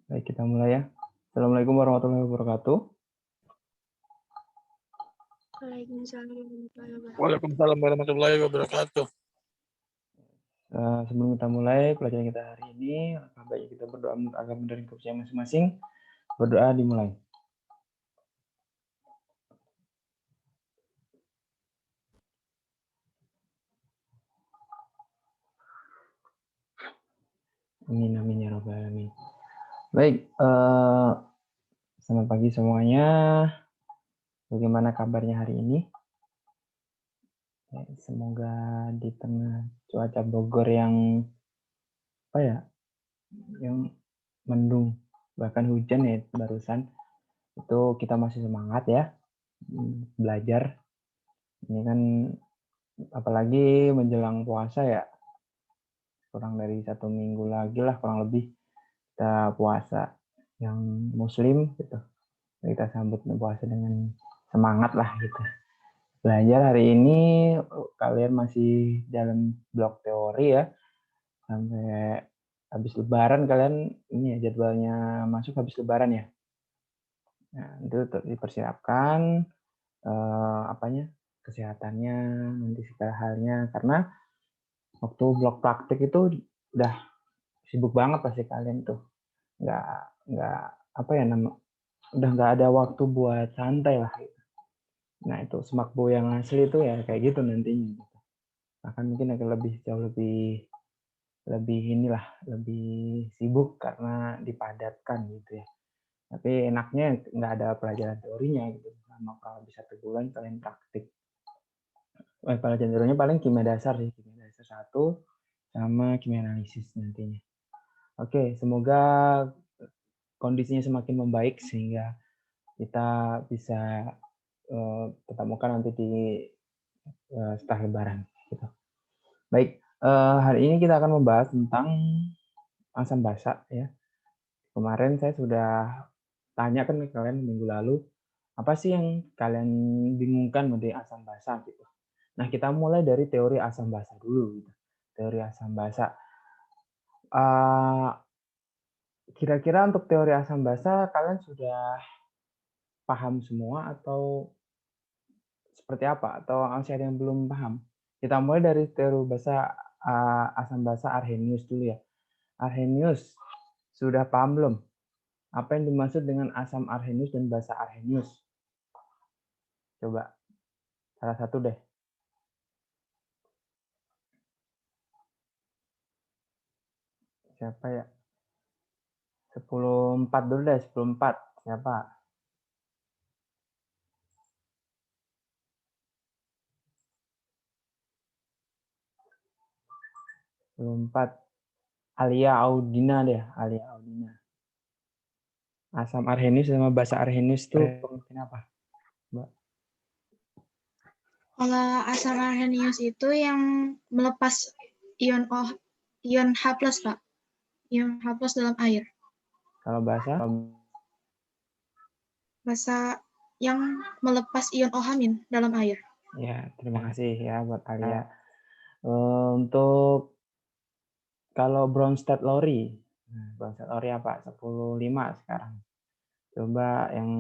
Baik, kita mulai ya. Assalamualaikum warahmatullahi wabarakatuh. Waalaikumsalam warahmatullahi wabarakatuh. Sebelum kita mulai pelajaran kita hari ini, alangkah baiknya kita berdoa agar menerima kepercayaan masing-masing. Berdoa dimulai. Amin amin ya rabbal alamin. Baik, selamat pagi semuanya. Bagaimana kabarnya hari ini? Semoga di tengah cuaca Bogor yang yang mendung, bahkan hujan ya barusan, itu kita masih semangat ya belajar. Ini kan apalagi menjelang puasa ya, kurang dari 1 minggu lagi lah kurang lebih kita puasa yang muslim gitu. Kita sambut puasa dengan semangat lah gitu. Belajar hari ini kalian masih dalam blok teori ya, sampai habis lebaran kalian ini ya jadwalnya masuk habis lebaran ya. Nah, itu dipersiapkan kesehatannya nanti segala halnya, karena waktu blok praktik itu udah sibuk banget pasti kalian tuh, nggak udah nggak ada waktu buat santai lah gitu. Nah itu semakbo yang asli itu ya kayak gitu nantinya gitu. Akan mungkin akan jauh lebih sibuk karena dipadatkan gitu ya. Tapi enaknya nggak ada pelajaran teorinya gitu. Selama kurang lebih 1 bulan kalian praktik. Pelajaran teorinya paling kimia dasar sih, kimia dasar 1 sama kimia analisis nantinya. Oke, semoga kondisinya semakin membaik sehingga kita bisa tetap muka nanti di setelah lebaran. Gitu. Baik, hari ini kita akan membahas tentang asam basa ya. Kemarin saya sudah tanya kan ke kalian minggu lalu, apa sih yang kalian bingungkan mengenai asam basa gitu. Nah, kita mulai dari teori asam basa dulu. Gitu. Teori asam basa. Kira-kira untuk teori asam basa kalian sudah paham semua atau seperti apa? Atau masih ada yang belum paham? Kita mulai dari teori asam basa Arrhenius dulu ya. Arrhenius, sudah paham belum? Apa yang dimaksud dengan asam Arrhenius dan basa Arrhenius? Coba, salah satu deh. Siapa ya? 10.4 dulu deh, 10.4. Siapa? 10.4. Alia Audina deh, Alia Audina. Asam Arrhenius sama basa Arrhenius itu pengertian apa? Mbak? Kalau asam Arrhenius itu yang melepas ion H+, Pak. Ion H+ dalam air. Kalau basa? Basa yang melepas ion OH- dalam air. Ya, terima kasih ya buat Alia. Untuk kalau Bronsted-Lowry. Bronsted-Lowry apa? 10.5 sekarang. Coba yang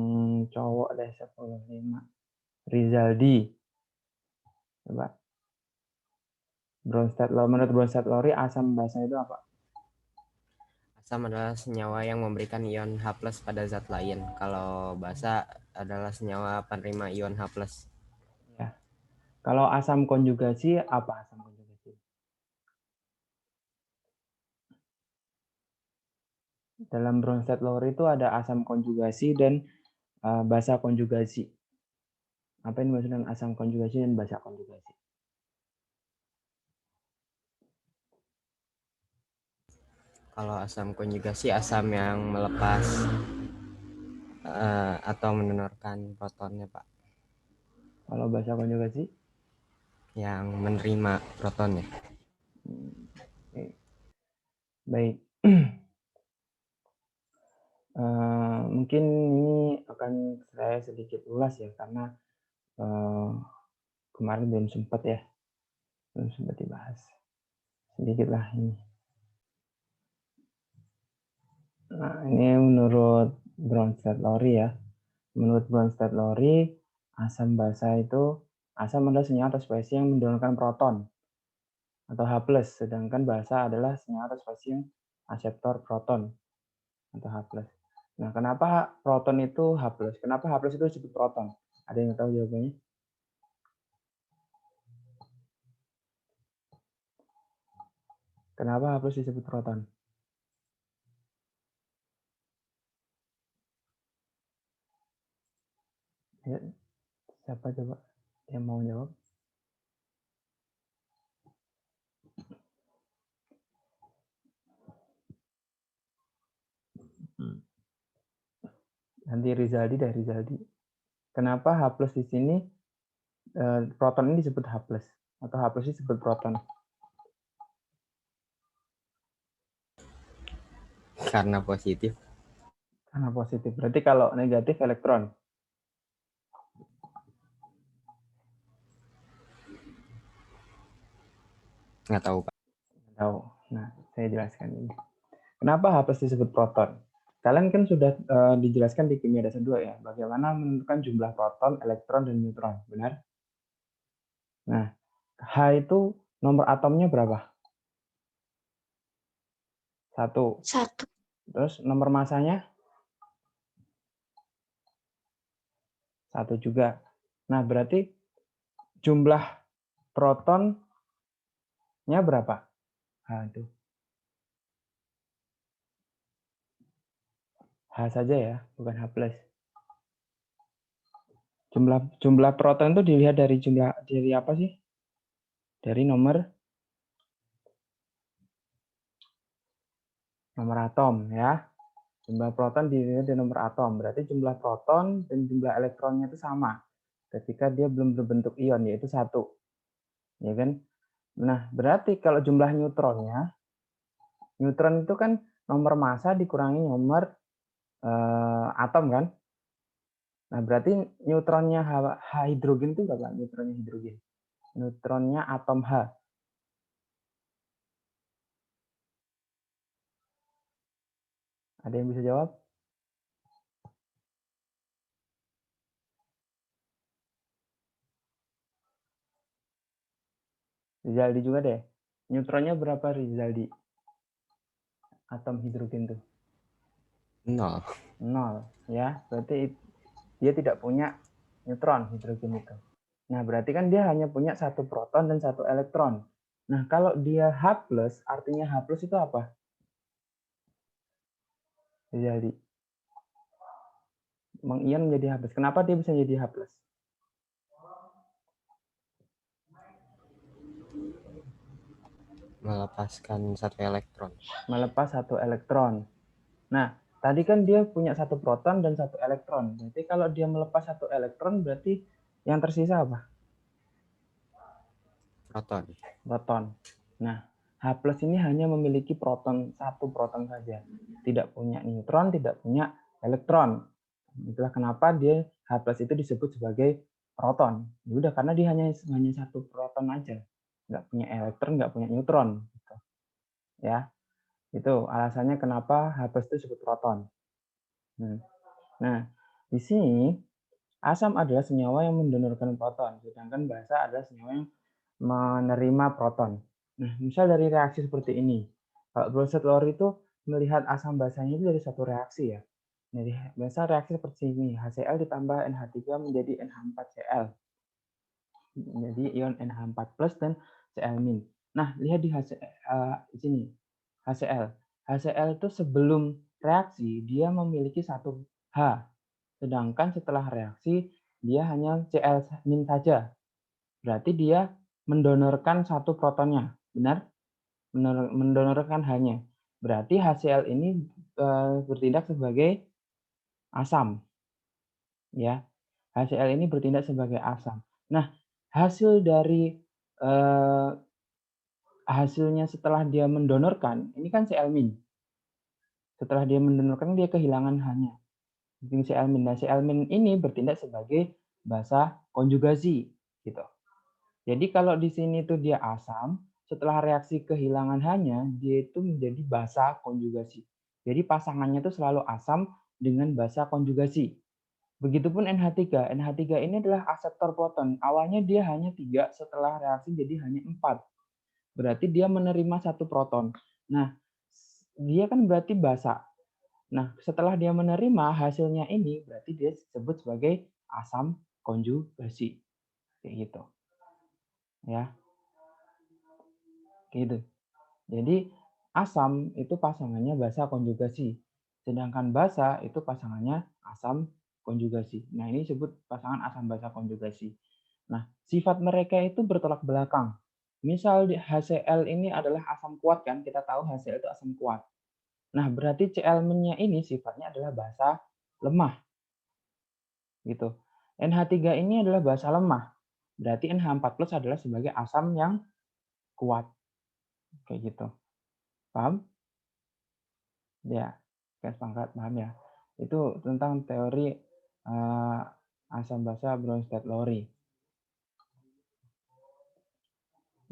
cowok deh 10.5. Rizaldi. Coba. Menurut Bronsted-Lowry asam basa itu apa? Asam adalah senyawa yang memberikan ion H+ pada zat lain. Kalau basa adalah senyawa penerima ion H+. Ya. Kalau asam konjugasi apa asam konjugasi? Dalam Bronsted-Lowry itu ada asam konjugasi dan basa konjugasi. Apa yang dimaksud dengan asam konjugasi dan basa konjugasi? Kalau asam konjugasi asam yang melepas atau mendonorkan protonnya, Pak. Kalau basa konjugasi? Yang menerima protonnya. Okay. Baik. Mungkin ini akan saya sedikit ulas ya, karena kemarin belum sempat dibahas. Sedikit lah ini. Nah, ini menurut Bronsted-Lowry ya. Menurut Bronsted-Lowry, asam basa itu asam adalah senyawa atau spesies yang mendonorkan proton atau H+, sedangkan basa adalah senyawa atau spesies yang aseptor proton atau H+. Nah, kenapa proton itu H+? Kenapa H+ itu disebut proton? Ada yang tahu jawabannya? Kenapa H+ disebut proton? Ya, siapa coba yang mau jawab? Nanti Rizaldi deh, Rizaldi. Kenapa H+ di sini proton ini disebut H+, atau H+ disebut proton? Karena positif. Karena positif. Berarti kalau negatif elektron. Nggak tahu, Pak. Tahu. Nah, saya jelaskan ini. Kenapa H+ disebut proton? Kalian kan sudah dijelaskan di kimia dasar 2 ya, bagaimana menentukan jumlah proton, elektron, dan neutron, benar? Nah, H itu nomor atomnya berapa? 1. 1. Terus nomor masanya? 1 juga. Nah, berarti jumlah protonnya berapa? H itu. H saja ya, bukan H+. Jumlah proton itu dilihat dari dari apa sih? Dari nomor atom ya. Jumlah proton dilihat dari nomor atom. Berarti jumlah proton dan jumlah elektronnya itu sama ketika dia belum berbentuk ion, yaitu 1. Ya kan? Nah, berarti kalau jumlah neutronnya, neutron itu kan nomor massa dikurangi nomor atom kan? Nah, berarti neutronnya H hidrogen itu berapa? Neutronnya hidrogen. Neutronnya atom H. Ada yang bisa jawab? Rizaldi juga deh. Neutronnya berapa Rizaldi? Atom hidrogen tuh. 0. 0 ya. Berarti dia tidak punya neutron hidrogen itu. Nah, berarti kan dia hanya punya 1 proton dan 1 elektron. Nah, kalau dia H+, artinya H+ itu apa? Jadi mengion menjadi H+. Kenapa dia bisa jadi H+? Melepaskan 1 elektron. Melepas 1 elektron. Nah, tadi kan dia punya 1 proton dan 1 elektron. Berarti kalau dia melepas 1 elektron, berarti yang tersisa apa? Proton. Proton. Nah, H+ ini hanya memiliki proton, 1 proton saja. Tidak punya neutron, tidak punya elektron. Itulah kenapa dia H+ itu disebut sebagai proton. Ya udah, karena dia hanya 1 proton aja. Nggak punya elektron, nggak punya neutron. Gitu. Ya, itu alasannya kenapa H+ itu disebut proton. Nah, di sini asam adalah senyawa yang mendonorkan proton, sedangkan basa adalah senyawa yang menerima proton. Nah, misal dari reaksi seperti ini. Kalau Bronsted-Lowry itu melihat asam basanya itu dari satu reaksi ya. Jadi, misal reaksi seperti ini, HCl ditambah NH3 menjadi NH4Cl. Jadi ion NH4+ dan Cl-. Nah, lihat di sini, HCl. HCl itu sebelum reaksi, dia memiliki 1 H. Sedangkan setelah reaksi, dia hanya Cl- saja. Berarti dia mendonorkan 1 protonnya, benar? Mendonorkan hanya. Berarti HCl ini bertindak sebagai asam, ya. HCl ini bertindak sebagai asam. Nah, hasil dari hasilnya setelah dia mendonorkan, ini kan Cl-. Setelah dia mendonorkan, dia kehilangan hanya Cl-. Nah, Cl- ini bertindak sebagai basa konjugasi, gitu. Jadi kalau di sini tuh dia asam, setelah reaksi kehilangan hanya, dia itu menjadi basa konjugasi. Jadi pasangannya itu selalu asam dengan basa konjugasi. Begitupun NH3. NH3 ini adalah aseptor proton. Awalnya dia hanya 3, setelah reaksi jadi hanya 4. Berarti dia menerima 1 proton. Nah, dia kan berarti basa. Nah, setelah dia menerima hasilnya ini, berarti dia disebut sebagai asam konjugasi. Kayak gitu. Ya. Gitu. Jadi asam itu pasangannya basa konjugasi. Sedangkan basa itu pasangannya asam konjugasi. Nah, ini disebut pasangan asam basa konjugasi. Nah, sifat mereka itu bertolak belakang. Misal HCl ini adalah asam kuat kan, kita tahu HCl itu asam kuat. Nah, berarti Cl-nya ini sifatnya adalah basa lemah. Gitu. NH3 ini adalah basa lemah. Berarti NH4+ adalah sebagai asam yang kuat. Kayak gitu. Paham? Ya, garis pangkat paham ya. Itu tentang teori asam basa Bronsted-Lowry.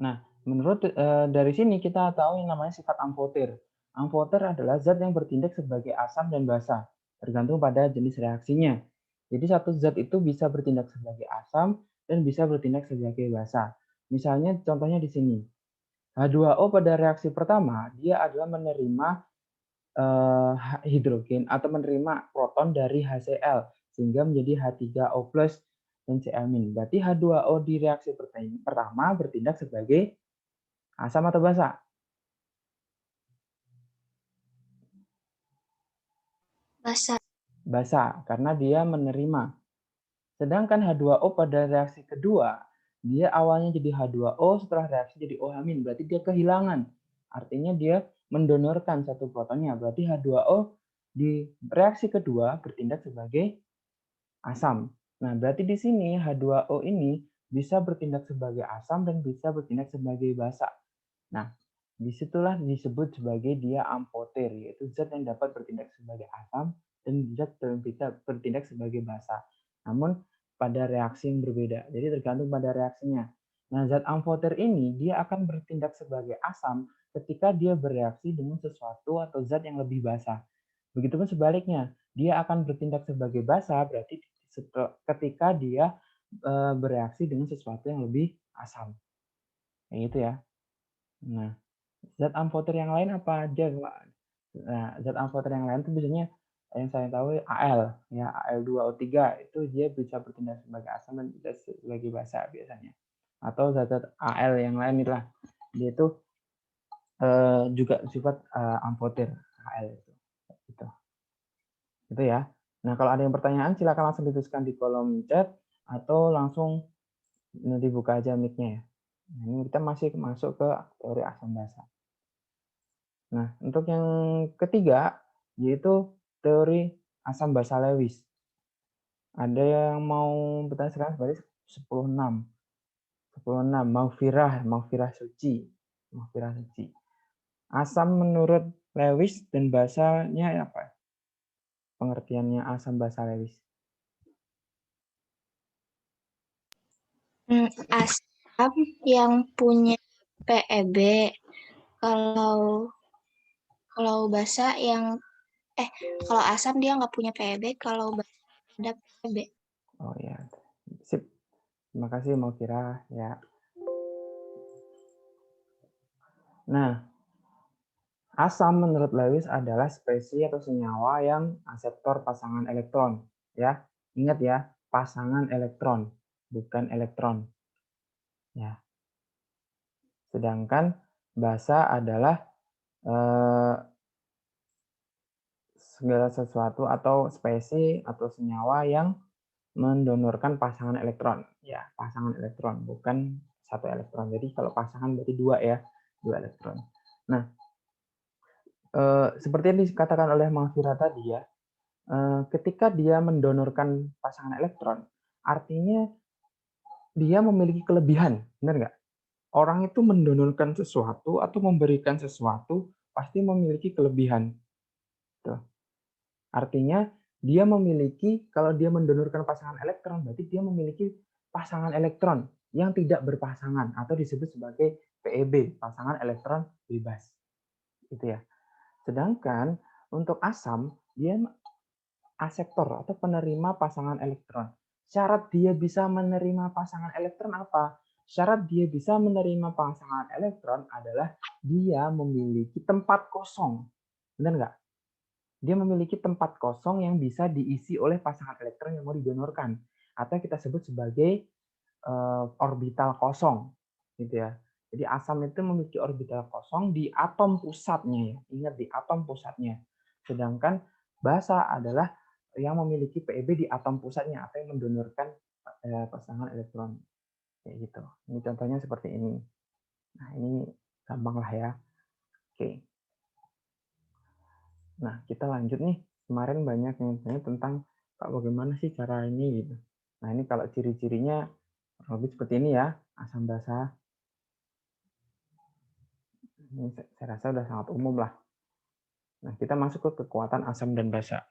Nah, menurut dari sini kita tahu yang namanya sifat amfoter. Amfoter adalah zat yang bertindak sebagai asam dan basa, tergantung pada jenis reaksinya. Jadi satu zat itu bisa bertindak sebagai asam dan bisa bertindak sebagai basa. Misalnya contohnya di sini. H2O pada reaksi pertama, dia adalah menerima hidrogen atau menerima proton dari HCl sehingga menjadi H3O+ dan Cl-. Berarti H2O di reaksi pertama bertindak sebagai asam atau basa? Basa. Basa, karena dia menerima. Sedangkan H2O pada reaksi kedua, dia awalnya jadi H2O, setelah reaksi jadi OH-, berarti dia kehilangan. Artinya dia mendonorkan 1 protonnya, berarti H2O di reaksi kedua bertindak sebagai asam. Nah, berarti di sini H2O ini bisa bertindak sebagai asam dan bisa bertindak sebagai basa. Nah, disitulah disebut sebagai dia amfoter, yaitu zat yang dapat bertindak sebagai asam dan zat yang bisa bertindak sebagai basa. Namun pada reaksi yang berbeda. Jadi tergantung pada reaksinya. Nah, zat amfoter ini dia akan bertindak sebagai asam ketika dia bereaksi dengan sesuatu atau zat yang lebih basa. Begitupun sebaliknya, dia akan bertindak sebagai basa berarti ketika dia bereaksi dengan sesuatu yang lebih asam. Kayak gitu ya. Nah, zat amfoter yang lain apa aja, Pak? Nah, zat amfoter yang lain itu biasanya yang saya tahu Al, ya Al2O3 itu dia bisa bertindak sebagai asam dan bisa sebagai basa biasanya. Atau zat-zat Al yang lain itulah, dia itu juga sifat amfoter Al itu. Gitu. Itu ya. Nah, kalau ada yang pertanyaan silakan langsung dituliskan di kolom chat atau langsung dibuka aja mic-nya ya. Nah, ini kita masih masuk ke teori asam basa. Nah, untuk yang ketiga, yaitu teori asam basa Lewis. Ada yang mau bertanya sekarang berarti 10.6. 10.6, Maghfirah suci. Maghfirah suci. Asam menurut Lewis dan basanya apa? Pengertiannya asam basa Lewis. Asam yang punya PEB. Kalau basa yang kalau asam dia nggak punya PEB, kalau basa ada PEB. Oh ya, sip. Terima kasih Maghfirah ya. Nah, asam menurut Lewis adalah spesies atau senyawa yang aseptor pasangan elektron. Ya, ingat ya, pasangan elektron, bukan elektron. Ya. Sedangkan basa adalah segala sesuatu atau spesies atau senyawa yang mendonorkan pasangan elektron. Ya, pasangan elektron, bukan 1 elektron. Jadi kalau pasangan berarti 2 ya, 2 elektron. Nah, seperti yang dikatakan oleh Maghfirah tadi ya, ketika dia mendonorkan pasangan elektron, artinya dia memiliki kelebihan, benar nggak? Orang itu mendonorkan sesuatu atau memberikan sesuatu pasti memiliki kelebihan. Tuh. Artinya dia memiliki, kalau dia mendonorkan pasangan elektron, berarti dia memiliki pasangan elektron yang tidak berpasangan atau disebut sebagai PEB, pasangan elektron bebas. Itu ya. Sedangkan Untuk asam, dia aseptor atau penerima pasangan elektron. Syarat dia bisa menerima pasangan elektron apa? Syarat dia bisa menerima pasangan elektron adalah dia memiliki tempat kosong. Benar nggak? Dia memiliki tempat kosong yang bisa diisi oleh pasangan elektron yang mau didonorkan. Atau kita sebut sebagai orbital kosong. Gitu ya. Jadi asam itu memiliki orbital kosong di atom pusatnya. Ya. Ingat, di atom pusatnya. Sedangkan basa adalah yang memiliki PeB di atom pusatnya atau yang mendonorkan pasangan elektron. Kayak gitu. Ini contohnya seperti ini. Nah, ini gampang lah ya. Oke. Nah, kita lanjut nih. Kemarin banyak yang tanya tentang Pak, bagaimana sih cara ini gitu. Nah, ini kalau ciri-cirinya lebih seperti ini ya, asam basa. Ini saya rasa sudah sangat umum lah. Nah, kita masuk ke kekuatan asam dan basa.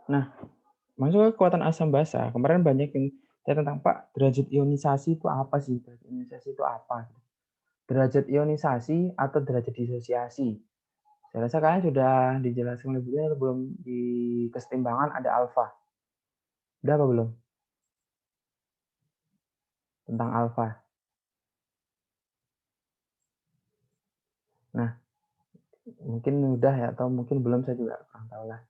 Nah, masuk ke kekuatan asam basa. Kemarin banyak yang tanya tentang, Pak, derajat ionisasi itu apa sih? Derajat ionisasi itu apa? Derajat ionisasi atau derajat disosiasi. Saya rasa kalian sudah dijelaskan lebih dulu, belum di kesetimbangan ada alfa. Udah apa belum? Tentang alfa. Nah, mungkin udah ya, atau mungkin belum, saya juga kurang tahu lah.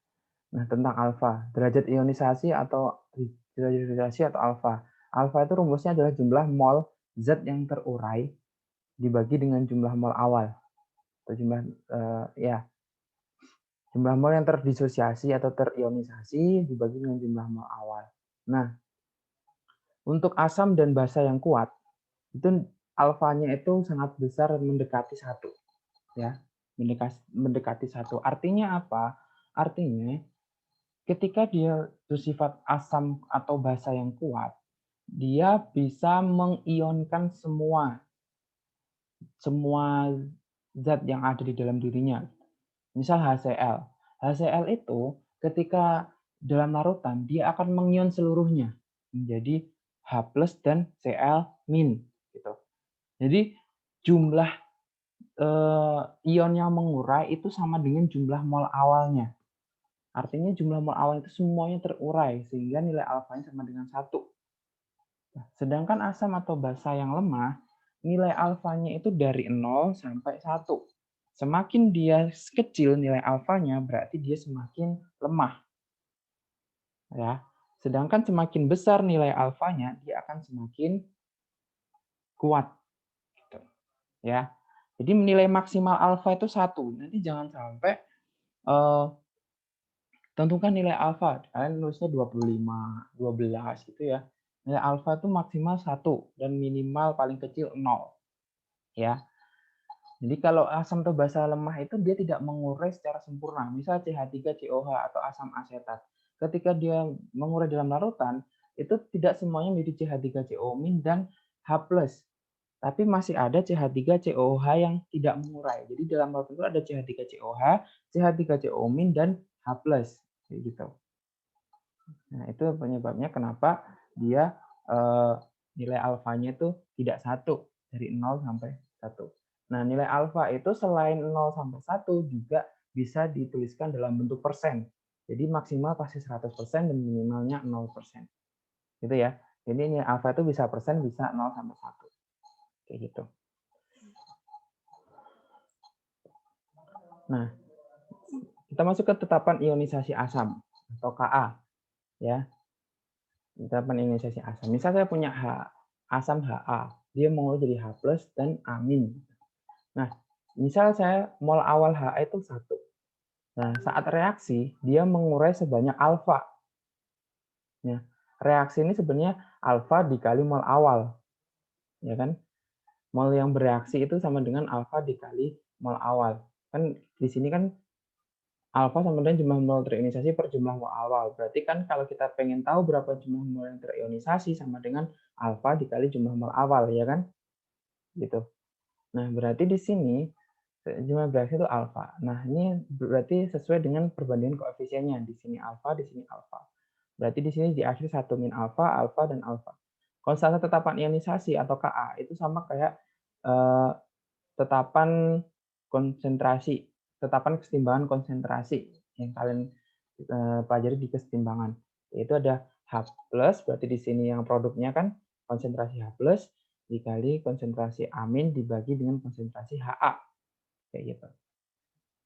Nah, tentang alfa, derajat ionisasi atau derajat ionisasi atau alfa. Alfa itu rumusnya adalah jumlah mol zat yang terurai dibagi dengan jumlah mol awal. Atau jumlah mol yang terdisosiasi atau terionisasi dibagi dengan jumlah mol awal. Nah, untuk asam dan basa yang kuat, itu alfanya itu sangat besar, mendekati 1. Ya, mendekati 1. Artinya apa? Artinya ketika dia bersifat asam atau basa yang kuat, dia bisa mengionkan semua zat yang ada di dalam dirinya. Misal HCl. HCl itu ketika dalam larutan, dia akan mengion seluruhnya menjadi H+ dan Cl-. Gitu. Jadi jumlah ion yang mengurai itu sama dengan jumlah mol awalnya. Artinya jumlah mol awal itu semuanya terurai, sehingga nilai alfanya sama dengan 1. Sedangkan asam atau basa yang lemah, nilai alfanya itu dari 0 sampai 1. Semakin dia kecil nilai alfanya, berarti dia semakin lemah. Ya. Sedangkan semakin besar nilai alfanya, dia akan semakin kuat. Gitu. Ya. Jadi nilai maksimal alfa itu 1. Nanti jangan sampai tentukan nilai alfa. Kalian nulisnya 25, 12 gitu ya. Nilai alfa itu maksimal 1 dan minimal paling kecil 0. Ya. Jadi kalau asam atau basa lemah itu dia tidak mengurai secara sempurna. Misal CH3COH atau asam asetat. Ketika dia mengurai dalam larutan, itu tidak semuanya menjadi CH3CO- dan H+. Tapi masih ada CH3COH yang tidak mengurai. Jadi dalam larutan itu ada CH3COH, CH3CO- dan H+. Kayak gitu. Nah, itu penyebabnya kenapa dia nilai alfanya itu tidak 1, dari 0 sampai 1. Nah, nilai alfa itu selain 0 sampai 1 juga bisa dituliskan dalam bentuk persen. Jadi maksimal pasti 100% dan minimalnya 0%. Gitu ya. Jadi nilai alfa itu bisa persen, bisa 0 sampai 1. Kayak gitu. Nah, kita masuk ke tetapan ionisasi asam atau Ka. Ya. Tetapan ionisasi asam. Misal saya punya asam Ha, dia mau jadi H+ dan amin. Nah, misal saya mol awal Ha itu 1. Nah, saat reaksi, dia mengurai sebanyak alfa. Ya, reaksi ini sebenarnya alfa dikali mol awal. Ya kan? Mol yang bereaksi itu sama dengan alfa dikali mol awal. Kan di sini kan alfa sama dengan jumlah mol terionisasi per jumlah mol awal. Berarti kan kalau kita pengen tahu berapa jumlah mol yang terionisasi sama dengan alfa dikali jumlah mol awal, ya kan? Gitu. Nah, berarti di sini jumlah bereaksi itu alfa. Nah, ini berarti sesuai dengan perbandingan koefisiennya. Di sini alfa, di sini alfa. Berarti di sini di akhir 1 min alfa, alfa, dan alfa. Konstanta tetapan ionisasi atau Ka itu sama kayak tetapan konsentrasi, tetapan kesetimbangan konsentrasi yang kalian pelajari di kesetimbangan. Yaitu ada H+, berarti di sini yang produknya kan konsentrasi H+, dikali konsentrasi amin dibagi dengan konsentrasi Ha. Kayak gitu.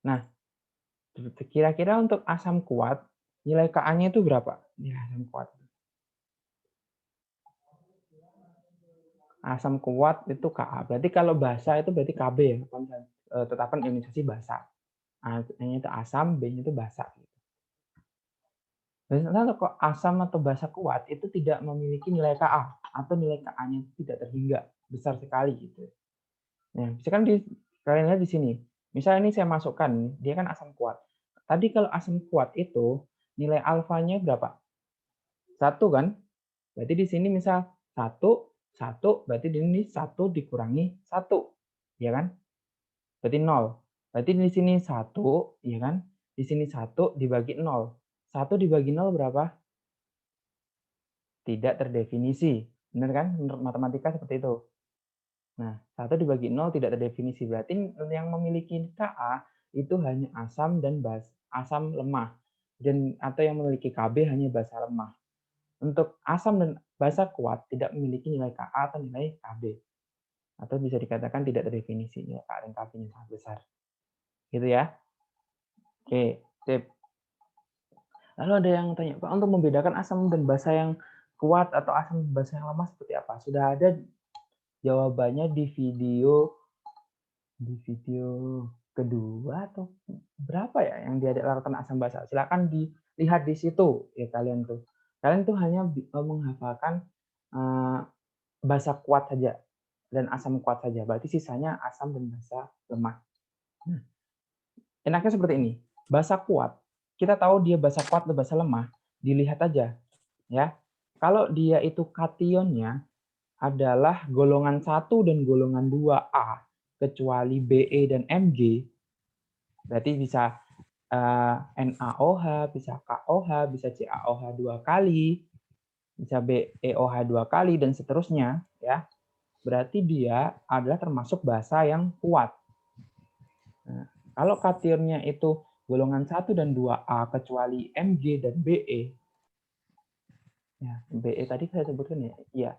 Nah, kira-kira untuk asam kuat, nilai Ka-nya itu berapa? Nilai asam kuat. Asam kuat itu Ka. Berarti kalau basa itu berarti Kb ya, tetapan ionisasi basa. A-nya itu asam, B-nya itu basa. Biasanya kok asam atau basa kuat itu tidak memiliki nilai Ka atau nilai Ka-nya tidak terhingga, besar sekali gitu. Nah, misalkan kalian lihat di sini. Misal ini saya masukkan, dia kan asam kuat. Tadi kalau asam kuat itu nilai alfanya berapa? 1 kan? Berarti di sini misal 1, berarti di sini 1 dikurangi 1. Ya kan? Berarti 0. Berarti di sini 1, ya kan? Di sini 1 dibagi 0. 1 dibagi 0 berapa? Tidak terdefinisi. Benar kan? Menurut matematika seperti itu. Nah, 1 dibagi 0 tidak terdefinisi. Berarti yang memiliki Ka itu hanya asam dan asam lemah. Atau yang memiliki Kb hanya basa lemah. Untuk asam dan basa kuat tidak memiliki nilai Ka atau nilai Kb. Atau bisa dikatakan tidak terdefinisi. Nilai Ka dan Kb-nya sangat besar. Gitu ya. Oke, sip. Lalu ada yang tanya, Pak, untuk membedakan asam dan basa yang kuat atau asam dan basa yang lemah seperti apa? Sudah ada jawabannya di video kedua atau berapa ya yang dia ada larutan asam basa. Silakan dilihat di situ ya kalian tuh. Kalian tuh hanya menghafalkan basa kuat saja dan asam kuat saja. Berarti sisanya asam dan basa lemah. Nah, enaknya seperti ini. Basa kuat, kita tahu dia basa kuat atau basa lemah, dilihat aja ya. Kalau dia itu kationnya adalah golongan 1 dan golongan 2A kecuali Be dan Mg, berarti bisa NaOH, bisa KOH, bisa CaOH 2 kali, bisa BeOH 2 kali dan seterusnya ya. Berarti dia adalah termasuk basa yang kuat. Nah, kalau kationnya itu golongan 1 dan 2A kecuali Mg dan Be, ya, Be tadi saya sebutkan ya, iya,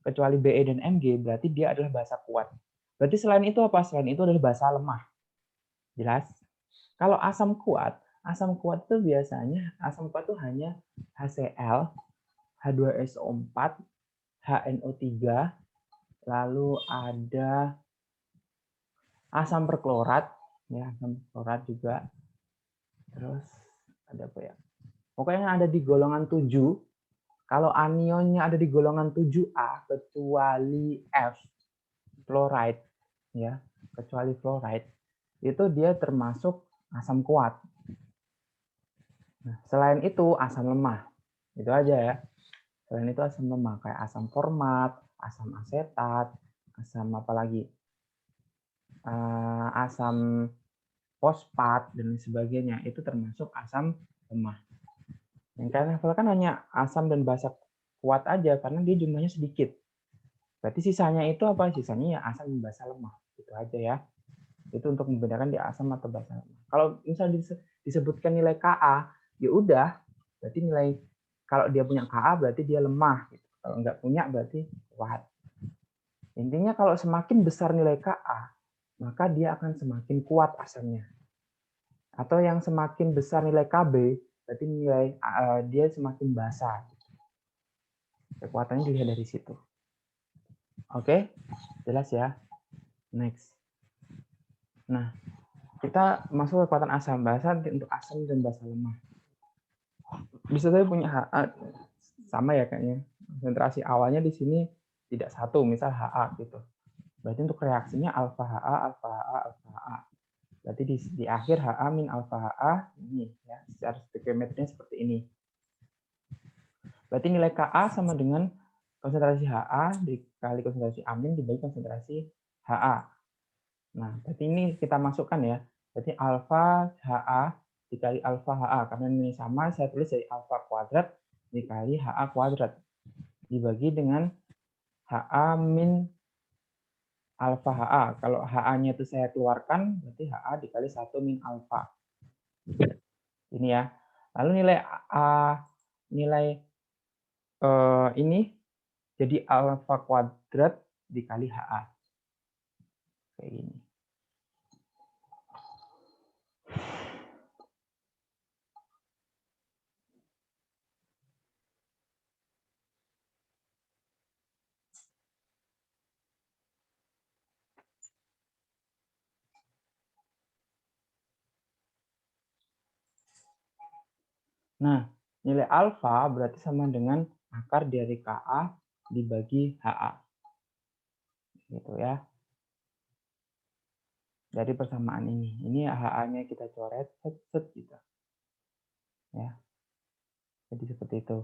kecuali Be dan Mg, berarti dia adalah basa kuat. Berarti selain itu apa? Selain itu adalah basa lemah. Jelas? Kalau asam kuat itu biasanya asam kuat itu hanya HCl, H2SO4, HNO3, lalu ada asam perklorat, ya, asam perklorat juga. Terus ada apa ya? Pokoknya yang ada di golongan 7. Kalau anionnya ada di golongan 7A kecuali F, fluoride, ya, kecuali fluoride, itu dia termasuk asam kuat. Nah, selain itu asam lemah, itu aja ya. Selain itu asam lemah kayak asam format, asam asetat, asam apa lagi, asam fosfat dan sebagainya, itu termasuk asam lemah. Yang kalian hafalkan hanya asam dan basa kuat aja karena dia jumlahnya sedikit. Berarti sisanya itu apa? Sisanya ya asam dan basa lemah. Itu aja ya. Itu untuk membedakan dia asam atau basa lemah. Kalau misalnya disebutkan nilai Ka, ya udah, berarti nilai kalau dia punya Ka berarti dia lemah. Kalau nggak punya berarti kuat. Intinya kalau semakin besar nilai Ka, maka dia akan semakin kuat asamnya. Atau yang semakin besar nilai Kb, berarti nilai dia semakin basa. Kekuatannya dilihat dari situ. Oke, jelas ya. Next. Nah, kita masuk ke kekuatan asam. Basa untuk asam dan basa lemah. Bisa saya punya Ha sama ya kayaknya. Konsentrasi awalnya di sini tidak satu, misal Ha gitu. Berarti untuk reaksinya alfa Ha, alfa Ha, alfa Ha. Berarti di akhir Ha min alfa Ha ini ya, secara stoikiometrinya seperti ini. Berarti nilai Ka sama dengan konsentrasi Ha dikali konsentrasi amin dibagi konsentrasi Ha. Nah, berarti ini kita masukkan ya. Berarti alfa Ha dikali alfa Ha. Karena ini sama, saya tulis dari alfa kuadrat dikali Ha kuadrat. dibagi dengan HA min alfa HA. Kalau HA-nya itu saya keluarkan, berarti HA dikali 1 min alfa. Ini ya. Lalu nilai ini jadi alfa kuadrat dikali HA. Kayak gini. Nah, nilai alfa berarti sama dengan akar dari KA dibagi HA. Gitu ya. Dari persamaan ini. Ini HA-nya kita coret, set gitu. Ya. Jadi seperti itu.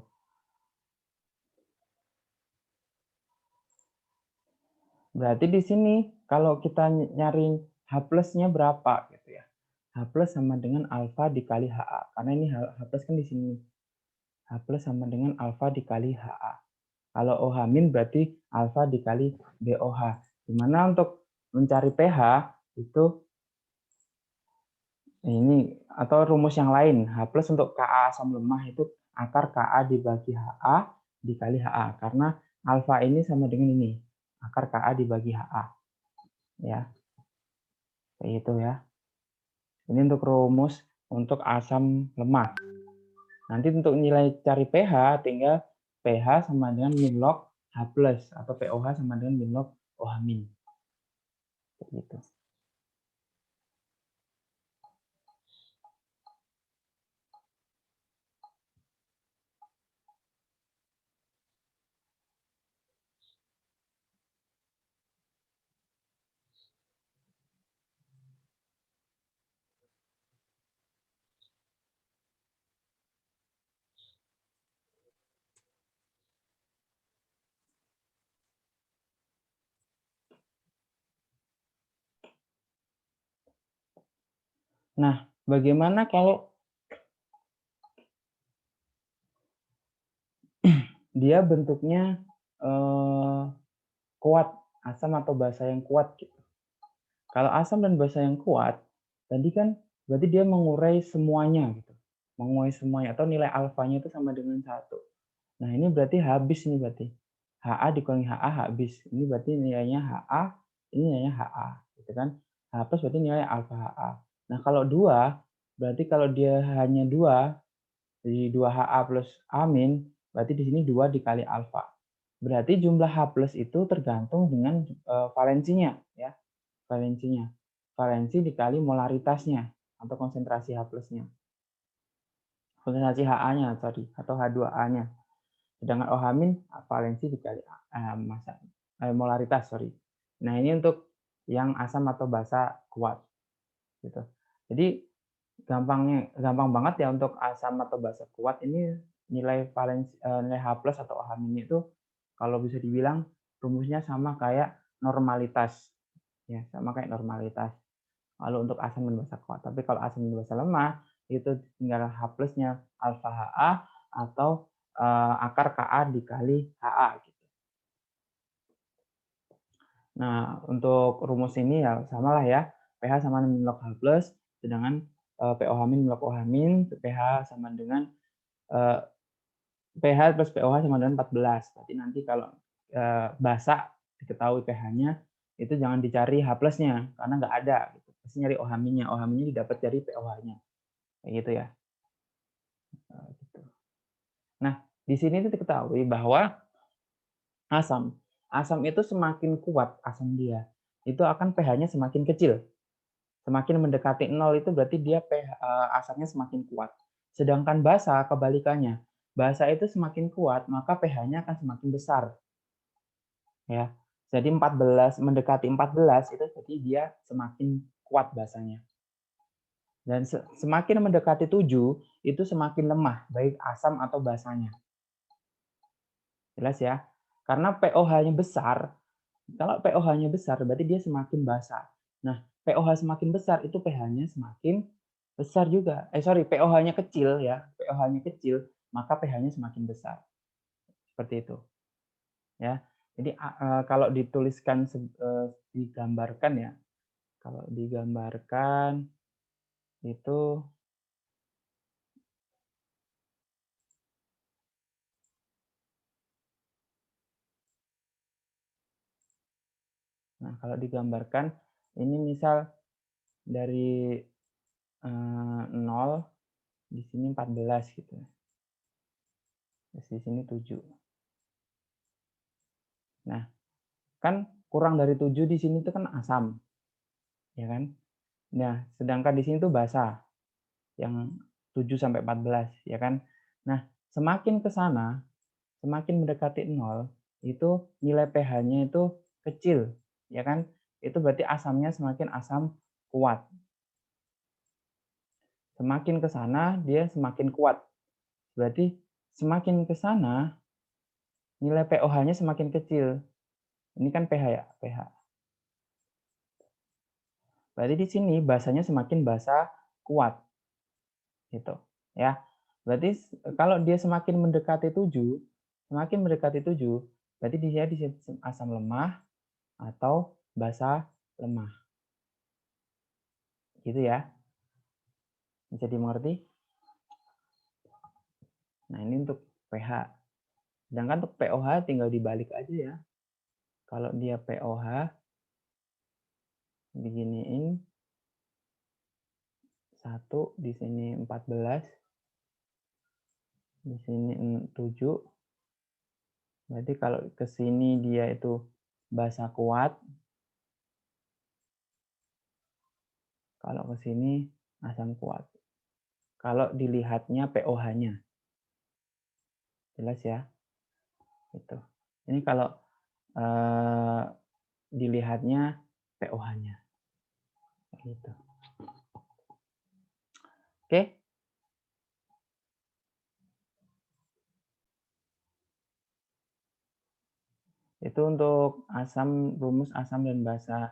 Berarti di sini kalau kita nyari H plusnya berapa gitu ya. H plus sama dengan alfa dikali HA. Karena ini H plus kan di sini. H plus sama dengan alfa dikali HA. Kalau OH min berarti alfa dikali BOH. Dimana untuk mencari pH itu ini atau rumus yang lain. H plus untuk Ka asam lemah itu akar Ka dibagi Ha dikali Ha. Karena alfa ini sama dengan ini. Akar Ka dibagi Ha. Ya. Kayak gitu ya. Ini untuk rumus untuk asam lemah. Nanti untuk nilai cari pH, tinggal pH sama dengan min log H plus atau POH sama dengan min log OH min. Gitu. Nah, bagaimana kalau dia bentuknya kuat, asam atau basa yang kuat gitu. Kalau asam dan basa yang kuat, tadi kan berarti dia mengurai semuanya gitu. Mengurai semuanya atau nilai alfanya itu sama dengan 1. Nah, ini berarti habis ini berarti. HA dikurangi HA habis. Ini berarti nilainya HA, ini nilainya HA gitu kan. H plus berarti nilai alfa HA. Nah, kalau 2 berarti kalau dia hanya 2 jadi 2HA plus A min, berarti di sini 2 dikali alfa. Berarti jumlah H plus itu tergantung dengan valensinya ya. Valensinya. Valensi dikali molaritasnya atau konsentrasi H plusnya. Konsentrasi HA-nya, sorry, atau H2A-nya. Sedangkan OH min valensi dikali massa molaritas, sorry. Nah, ini untuk yang asam atau basa kuat gitu. Jadi gampang banget ya untuk asam atau basa kuat ini nilai valensi nilai H plus atau OH min itu kalau bisa dibilang rumusnya sama kayak normalitas. Ya, sama kayak normalitas. Lalu untuk asam dan basa kuat. Tapi kalau asam dan basa lemah itu tinggal H plusnya alfa HA atau akar Ka dikali HA gitu. Nah, untuk rumus ini ya samalah ya. pH sama dengan min log H plus, sedangkan POH min log OH min, pH sama dengan pH plus POH sama dengan 14. Berarti nanti kalau basa diketahui pH-nya itu jangan dicari H plusnya karena nggak ada. Gitu. Pasti nyari OH min-nya. OH min-nya didapat dari POH-nya. Kayak gitu ya. Gitu. Nah, di sini itu diketahui bahwa asam itu semakin kuat asam dia, itu akan pH-nya semakin kecil. Semakin mendekati 0 itu berarti dia asamnya semakin kuat. Sedangkan basa kebalikannya. Basa itu semakin kuat, maka pH-nya akan semakin besar. Ya. Jadi 14 mendekati 14 itu berarti dia semakin kuat basanya. Dan semakin mendekati 7 itu semakin lemah baik asam atau basanya. Jelas ya? Karena pOH-nya besar, kalau pOH-nya besar berarti dia semakin basa. Nah, pOH semakin besar itu pH-nya semakin besar juga. pOH-nya kecil ya, pOH-nya kecil, maka pH-nya semakin besar. Seperti itu. ya. Jadi kalau dituliskan digambarkan ya, kalau digambarkan itu nah kalau digambarkan ini misal dari 0 di sini 14 gitu. Terus di sini 7. Nah, kan kurang dari 7 di sini itu kan asam. Ya kan? Nah, sedangkan di sini tuh basa yang 7 sampai 14, ya kan? Nah, semakin ke sana, semakin mendekati 0, itu nilai pH-nya itu kecil, ya kan? Itu berarti asamnya semakin asam kuat. Semakin ke sana dia semakin kuat. Berarti semakin ke sana nilai pOH-nya semakin kecil. Ini kan pH ya, pH. Berarti di sini basanya semakin basa kuat. Gitu, ya. Berarti kalau dia semakin mendekati 7, berarti dia di asam lemah atau basa lemah. Gitu ya. Bisa dimengerti? Nah, ini untuk pH. Sedangkan untuk pOH tinggal dibalik aja ya. Kalau dia pOH diginiin 1, di sini 14, di sini 7. Berarti kalau ke sini dia itu basa kuat, kalau ke sini asam kuat. Kalau dilihatnya pOH-nya. Jelas ya? Itu. Ini kalau dilihatnya pOH-nya. Gitu. Oke? Itu untuk asam, rumus asam dan basa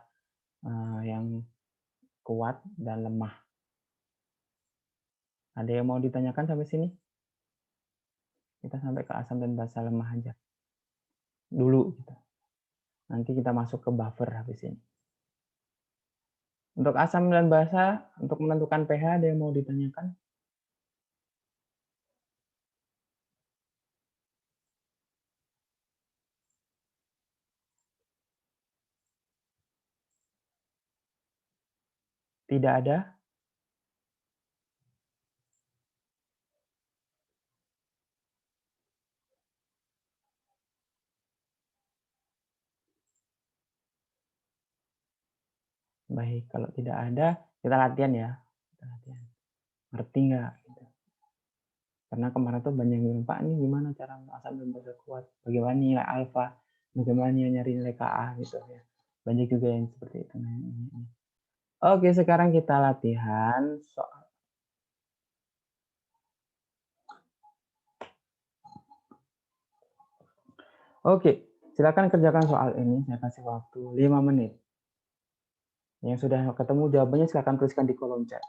yang kuat dan lemah. Ada yang mau ditanyakan sampai sini? Kita sampai ke asam dan basa lemah aja. Dulu. Gitu. Nanti kita masuk ke buffer habis ini. Untuk asam dan basa, untuk menentukan pH, ada yang mau ditanyakan? Tidak ada? Baik, kalau tidak ada, kita latihan ya. Kita latihan. Ngerti nggak? Gitu. Karena kemarin tuh banyak yang bilang, Pak, ini gimana cara asam dan basa kuat? Bagaimana nilai alfa? Bagaimana nyari nilai Ka gitu ya. Banyak juga yang seperti itu. Oke, sekarang kita latihan soal. Oke, silakan kerjakan soal ini. Saya kasih waktu 5 menit. Yang sudah ketemu jawabannya silakan tuliskan di kolom chat.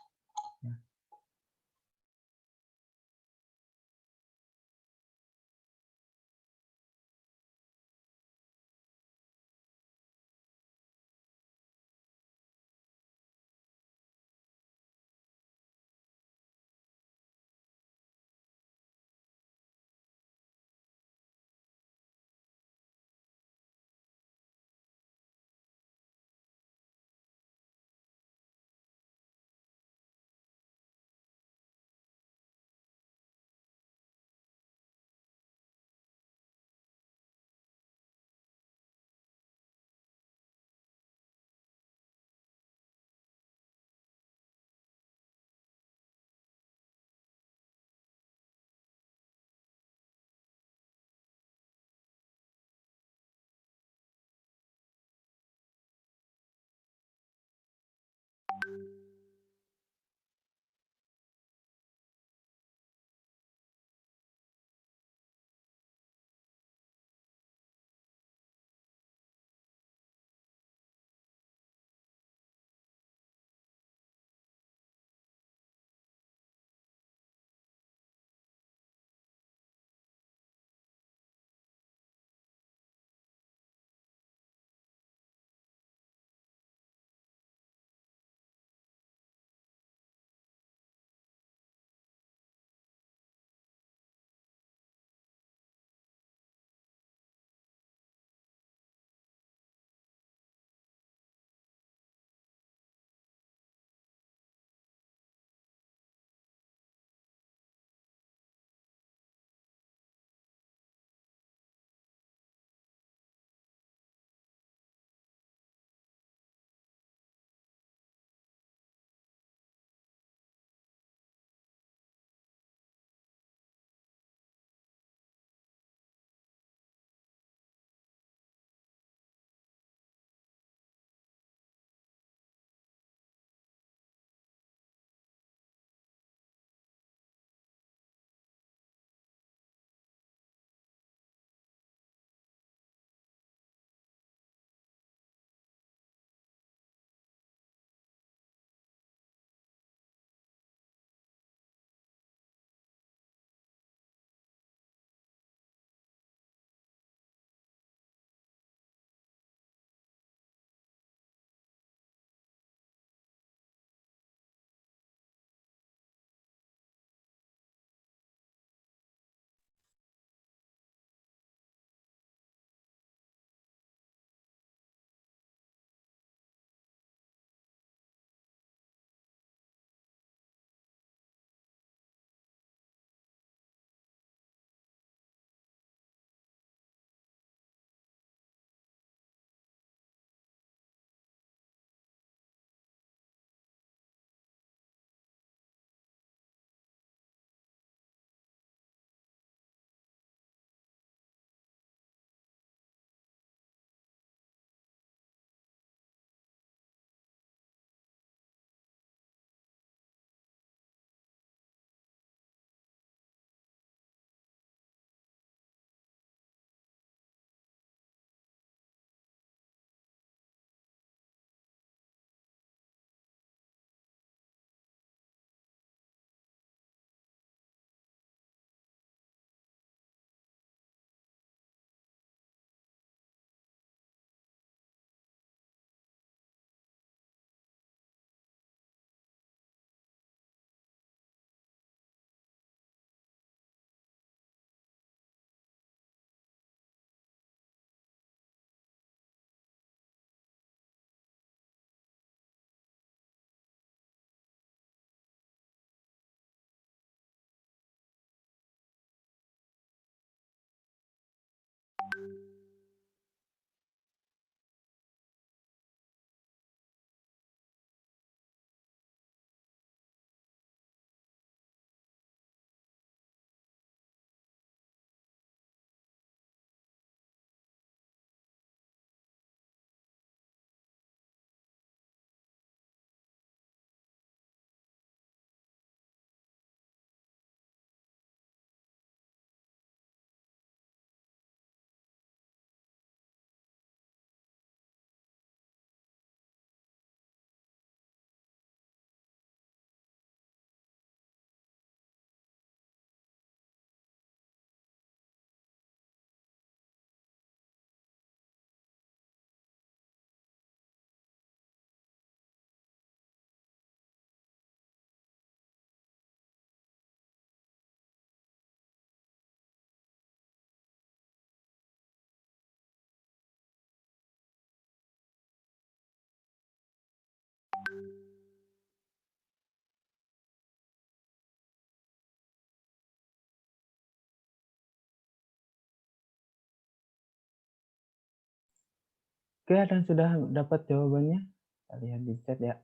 Oke, ada yang sudah dapat jawabannya? Kita lihat di chat ya.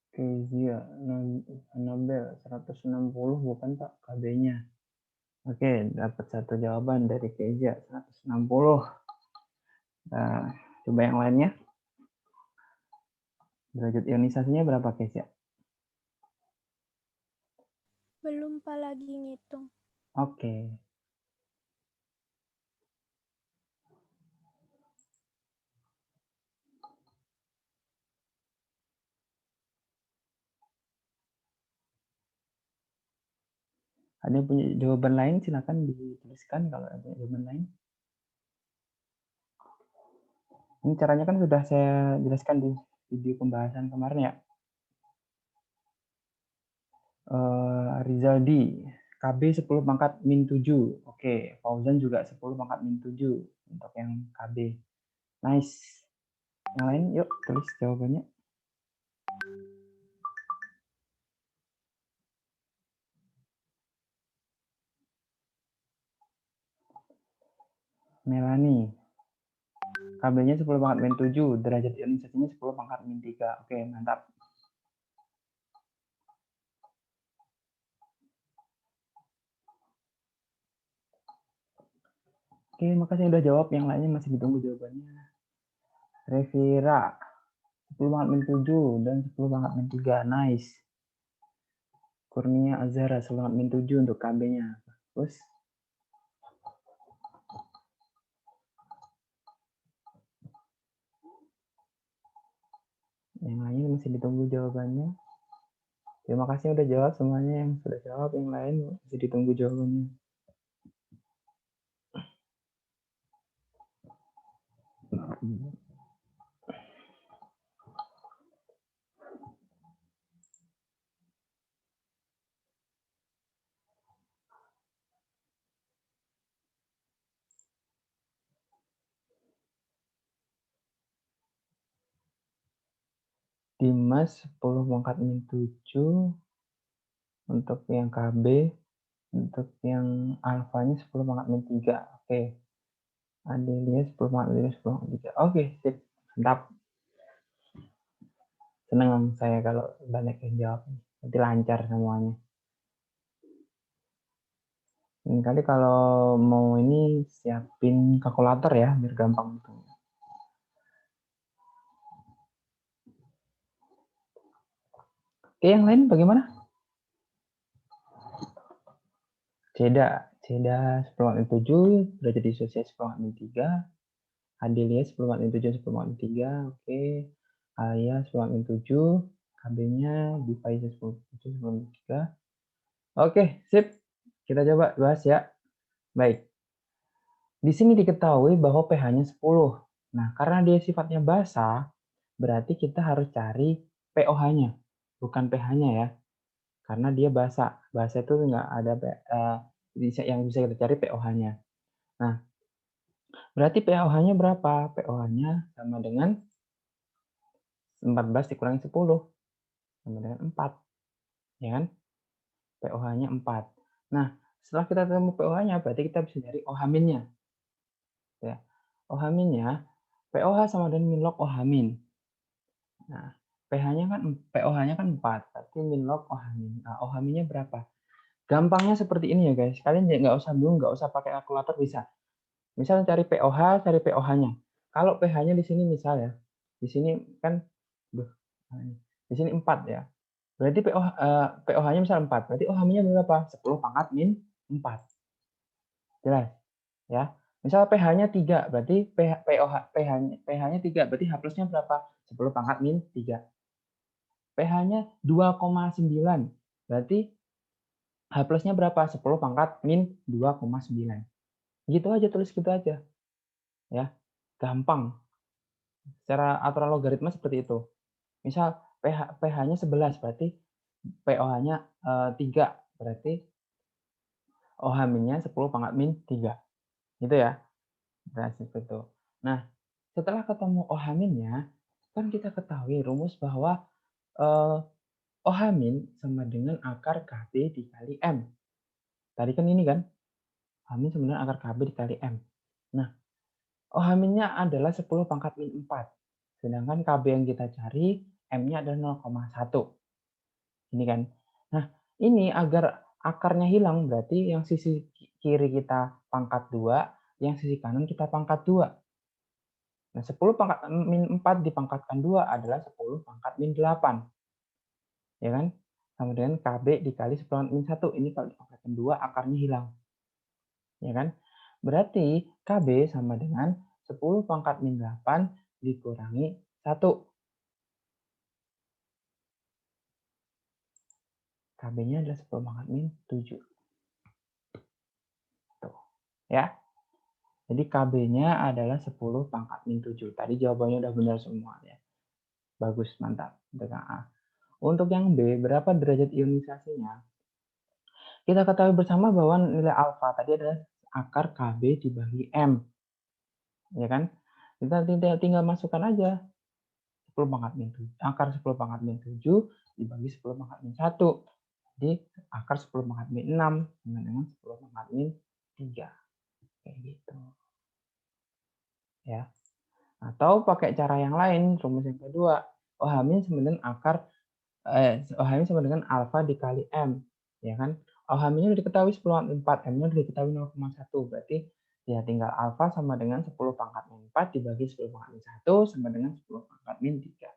Kezia, Anabel, 160 bukan Pak KB-nya. Oke, dapat satu jawaban dari Kezia, 160. Nah, coba yang lainnya. Derajat ionisasinya berapa, Kezia? Belum Pak lagi ngitung. Oke. Ada yang punya jawaban lain, silakan dituliskan kalau ada jawaban lain. Ini caranya kan sudah saya jelaskan di video pembahasan kemarin ya. Rizaldi, KB 10 pangkat min 7. Oke, Fauzan juga 10 pangkat min 7 untuk yang KB. Nice. Yang lain yuk tulis jawabannya. Melani. KB-nya 10 pangkat min 7, derajat ionisasinya 10 pangkat min 3. Oke, mantap. Oke, makasih udah jawab. Yang lainnya masih ditunggu jawabannya. Revira, 10 pangkat min 7 dan 10 pangkat min 3. Nice. Kurnia Azhara, 10 pangkat min 7 untuk KB-nya. Terus, yang lainnya masih ditunggu jawabannya. Terima kasih udah jawab semuanya, yang sudah jawab. Yang lain masih ditunggu jawabannya. Dimas 10 pangkat min 7 untuk yang KB, untuk yang alfanya 10 pangkat min 3. Oke. Adelia 10 pangkat min 10 pangkat 3. Oke, sip. Mantap. Senang saya kalau banyak yang jawab. Nanti lancar semuanya. Lain kali kalau mau ini siapin kalkulator ya, biar gampang gitu. Oke, yang lain bagaimana? Ceda 10 pangkat min 7, derajat ionisasi 10 pangkat min 3. Adelia 10 pangkat min 7, 10 pangkat min 3. Oke. Alia 10 pangkat min 7. KB-nya Diva 10 pangkat min 7, 10 pangkat min 3. Oke, sip. Kita coba bahas ya. Baik. Di sini diketahui bahwa pH-nya 10. Nah, karena dia sifatnya basa, berarti kita harus cari pOH-nya, bukan pH-nya ya. Karena dia basa. Basa itu nggak ada yang bisa kita cari pOH-nya. Nah, berarti pOH-nya berapa? pOH-nya sama dengan 14 dikurangi 10. Sama dengan 4. Ya kan? pOH-nya 4. Nah, setelah kita ketemu pOH-nya, berarti kita bisa cari OH-nya. Ya. OH-nya, pOH sama dengan min log OH-. Nah, pOH-nya kan 4, berarti min log OH-. Nah, OH-nya berapa? Gampangnya seperti ini ya guys. Kalian nggak usah bingung, nggak usah pakai kalkulator bisa. Misal cari pOH, cari pOH-nya. Kalau pH-nya di sini misal ya, di sini kan, di sini 4 ya. Berarti pOH-nya misal 4, berarti OH-nya berapa? 10 pangkat min 4. Jelas? Ya. Misal pH-nya 3, berarti pH-nya 3, berarti H plusnya berapa? 10 pangkat min 3. pH-nya 2,9, berarti H plusnya berapa? 10 pangkat min 2,9. Gitu aja, tulis gitu aja. Ya, gampang. Secara aturan logaritma seperti itu. Misal pH-nya 11, berarti pOH-nya 3, berarti OH-nya 10 pangkat min 3. Gitu ya. Nah, seperti itu. Nah, setelah ketemu OH-nya, kan kita ketahui rumus bahwa OH- sama dengan akar KB dikali M. Tadi kan ini kan, OH- sama dengan akar KB dikali M. Nah, OH-nya adalah 10 pangkat min 4. Sedangkan KB yang kita cari, M-nya adalah 0,1. Ini kan. Nah, ini agar akarnya hilang, berarti yang sisi kiri kita pangkat 2, yang sisi kanan kita pangkat 2. Nah, 10 pangkat min 4 dipangkatkan 2 adalah 10 pangkat min 8. Ya kan? Sama dengan KB dikali 10 pangkat min 1. Ini kalau dipangkatkan 2, akarnya hilang. Ya kan? Berarti KB sama dengan 10 pangkat min 8 dikurangi 1. KB-nya adalah 10 pangkat min 7. Tuh. Ya. Jadi KB-nya adalah 10 pangkat min 7. Tadi jawabannya udah benar semua ya. Bagus, mantap. Dengan A. Untuk yang B, berapa derajat ionisasinya? Kita ketahui bersama bahwa nilai alfa tadi adalah akar KB dibagi M. Ya kan? Kita tinggal masukkan aja 10 pangkat min 7. Akar 10 pangkat min 7 dibagi 10 pangkat min 1. Jadi akar 10 pangkat min 6 sama dengan 10 pangkat min 3. Kayak gitu. Ya. Atau pakai cara yang lain, rumus yang kedua. OH- sama dengan OH- sama dengan alfa dikali M. Ya kan? OH-nya udah diketahui 10 pangkat min 4, M-nya udah diketahui 0,1. Berarti ya tinggal alfa sama dengan 10 pangkat min 4 dibagi 10 pangkat min 1 sama dengan 10 pangkat min 3.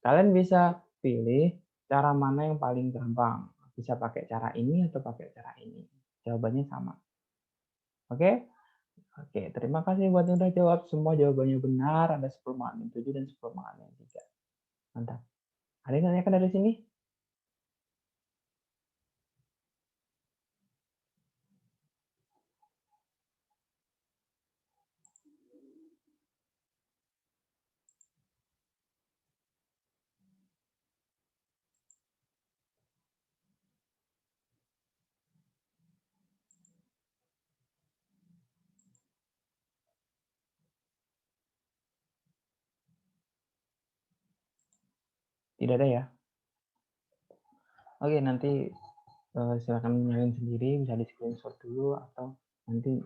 Kalian bisa pilih cara mana yang paling gampang. Bisa pakai cara ini atau pakai cara ini. Jawabannya sama. Oke? Oke, terima kasih buat yang udah jawab. Semua jawabannya benar. Ada 10 pangkat min 7 dan 10 pangkat min 3. Mantap. Ada yang nanyakan dari sini? Tidak ada ya? Oke, nanti silakan nyalin sendiri, bisa di screenshot dulu atau nanti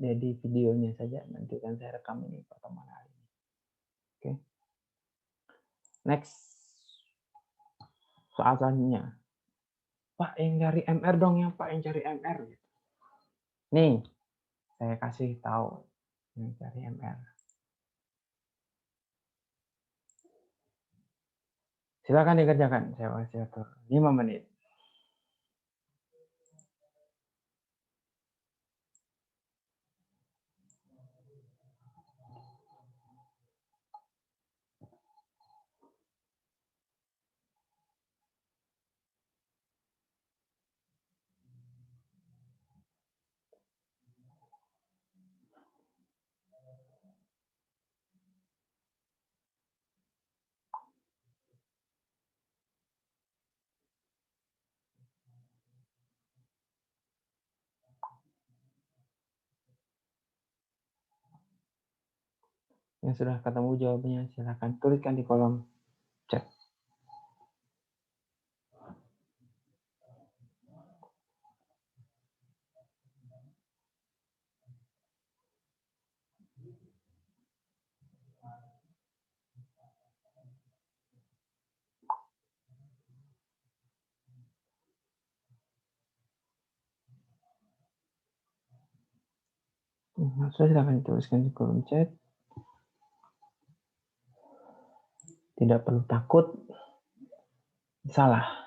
jadi videonya saja. Nanti kan saya rekam ini pertemuan hari ini. Oke. Next. Soal selanjutnya. Pak yang cari MR dong ya, Pak yang cari MR. Nih, saya kasih tahu yang cari MR. Silakan dikerjakan, saya kasih atur 5 menit. Yang sudah ketemu jawabannya, silakan tuliskan di kolom chat. Silakan dituliskan di kolom chat. Tidak perlu takut salah.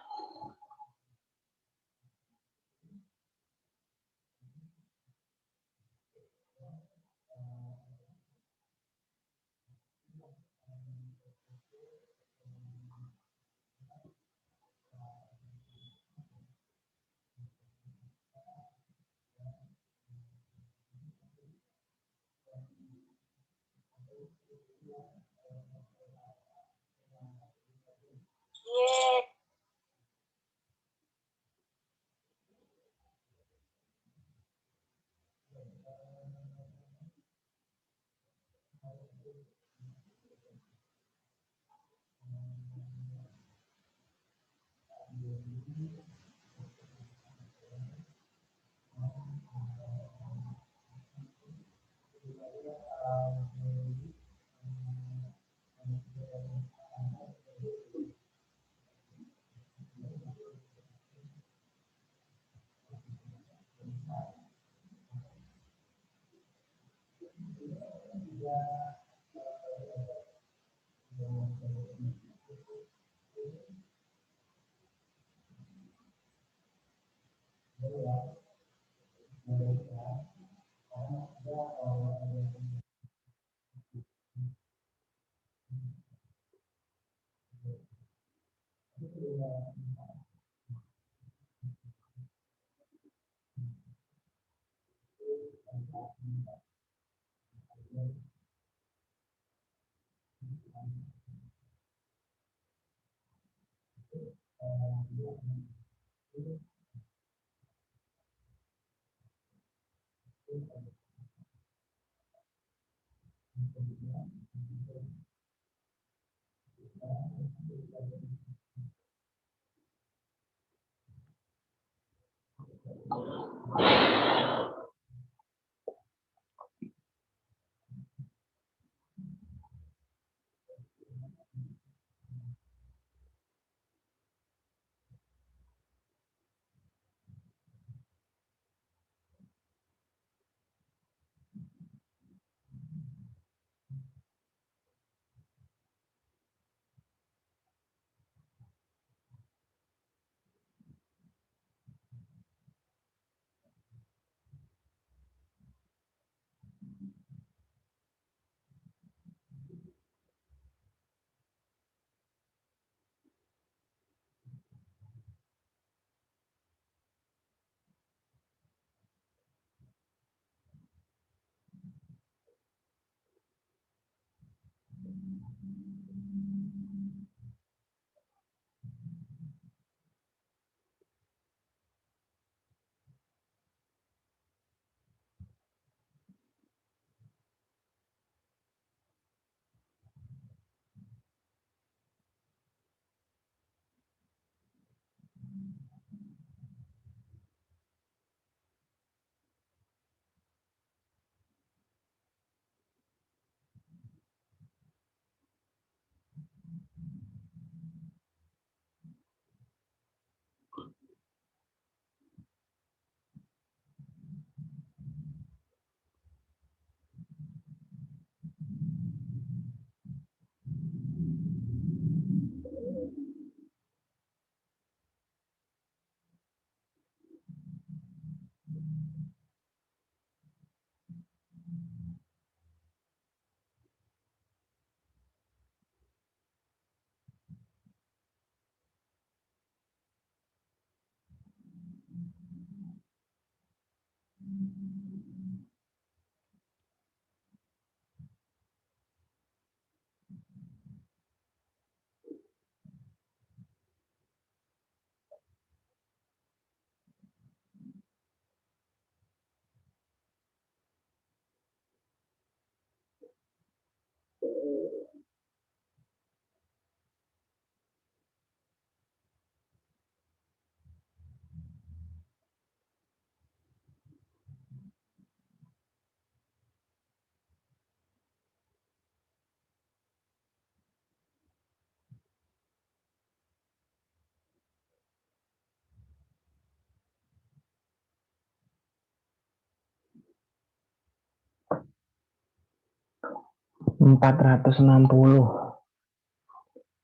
460,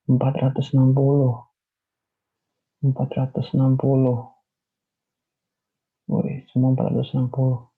460, 460. Wih, semua 460.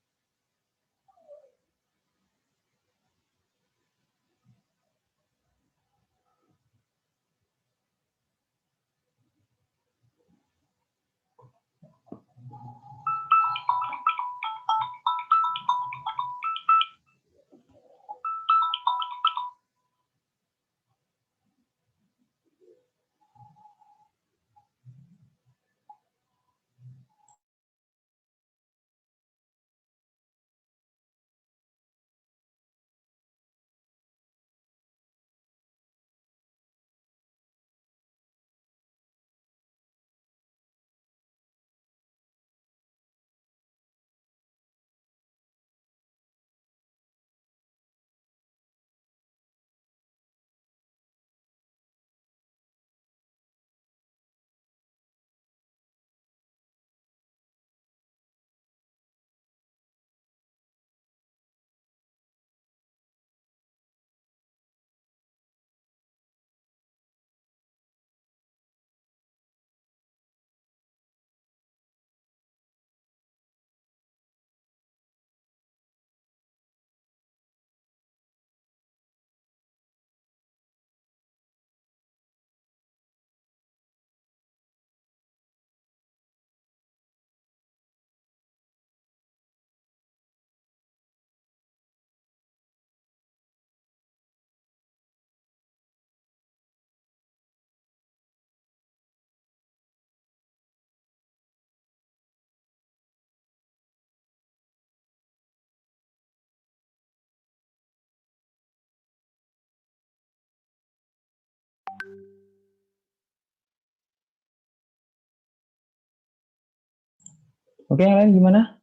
Oke, yang lain gimana?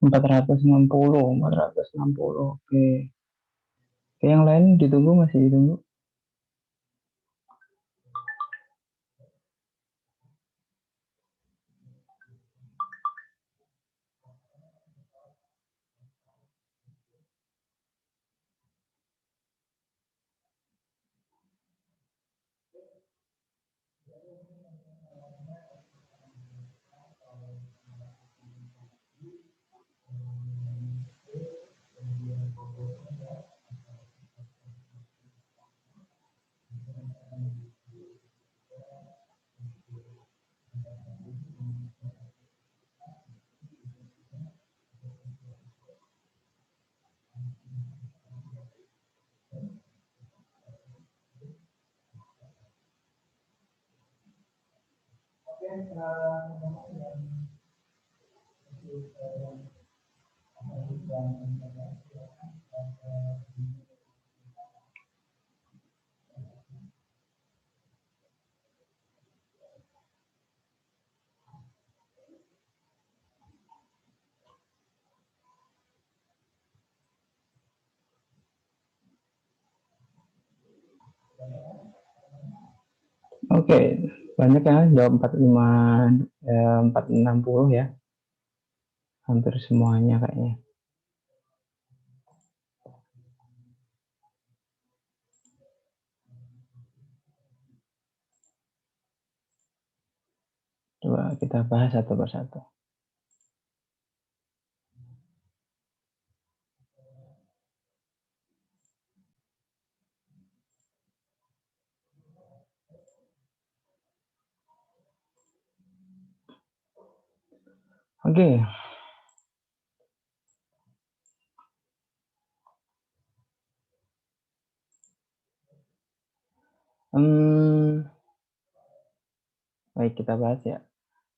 Empat ratus enam puluh. Oke. Oke, yang lain ditunggu, masih ditunggu. Oke, banyak ya, jawab 460 ya. Hampir semuanya kayaknya. Coba kita bahas satu persatu. Oke. Baik, kita bahas ya.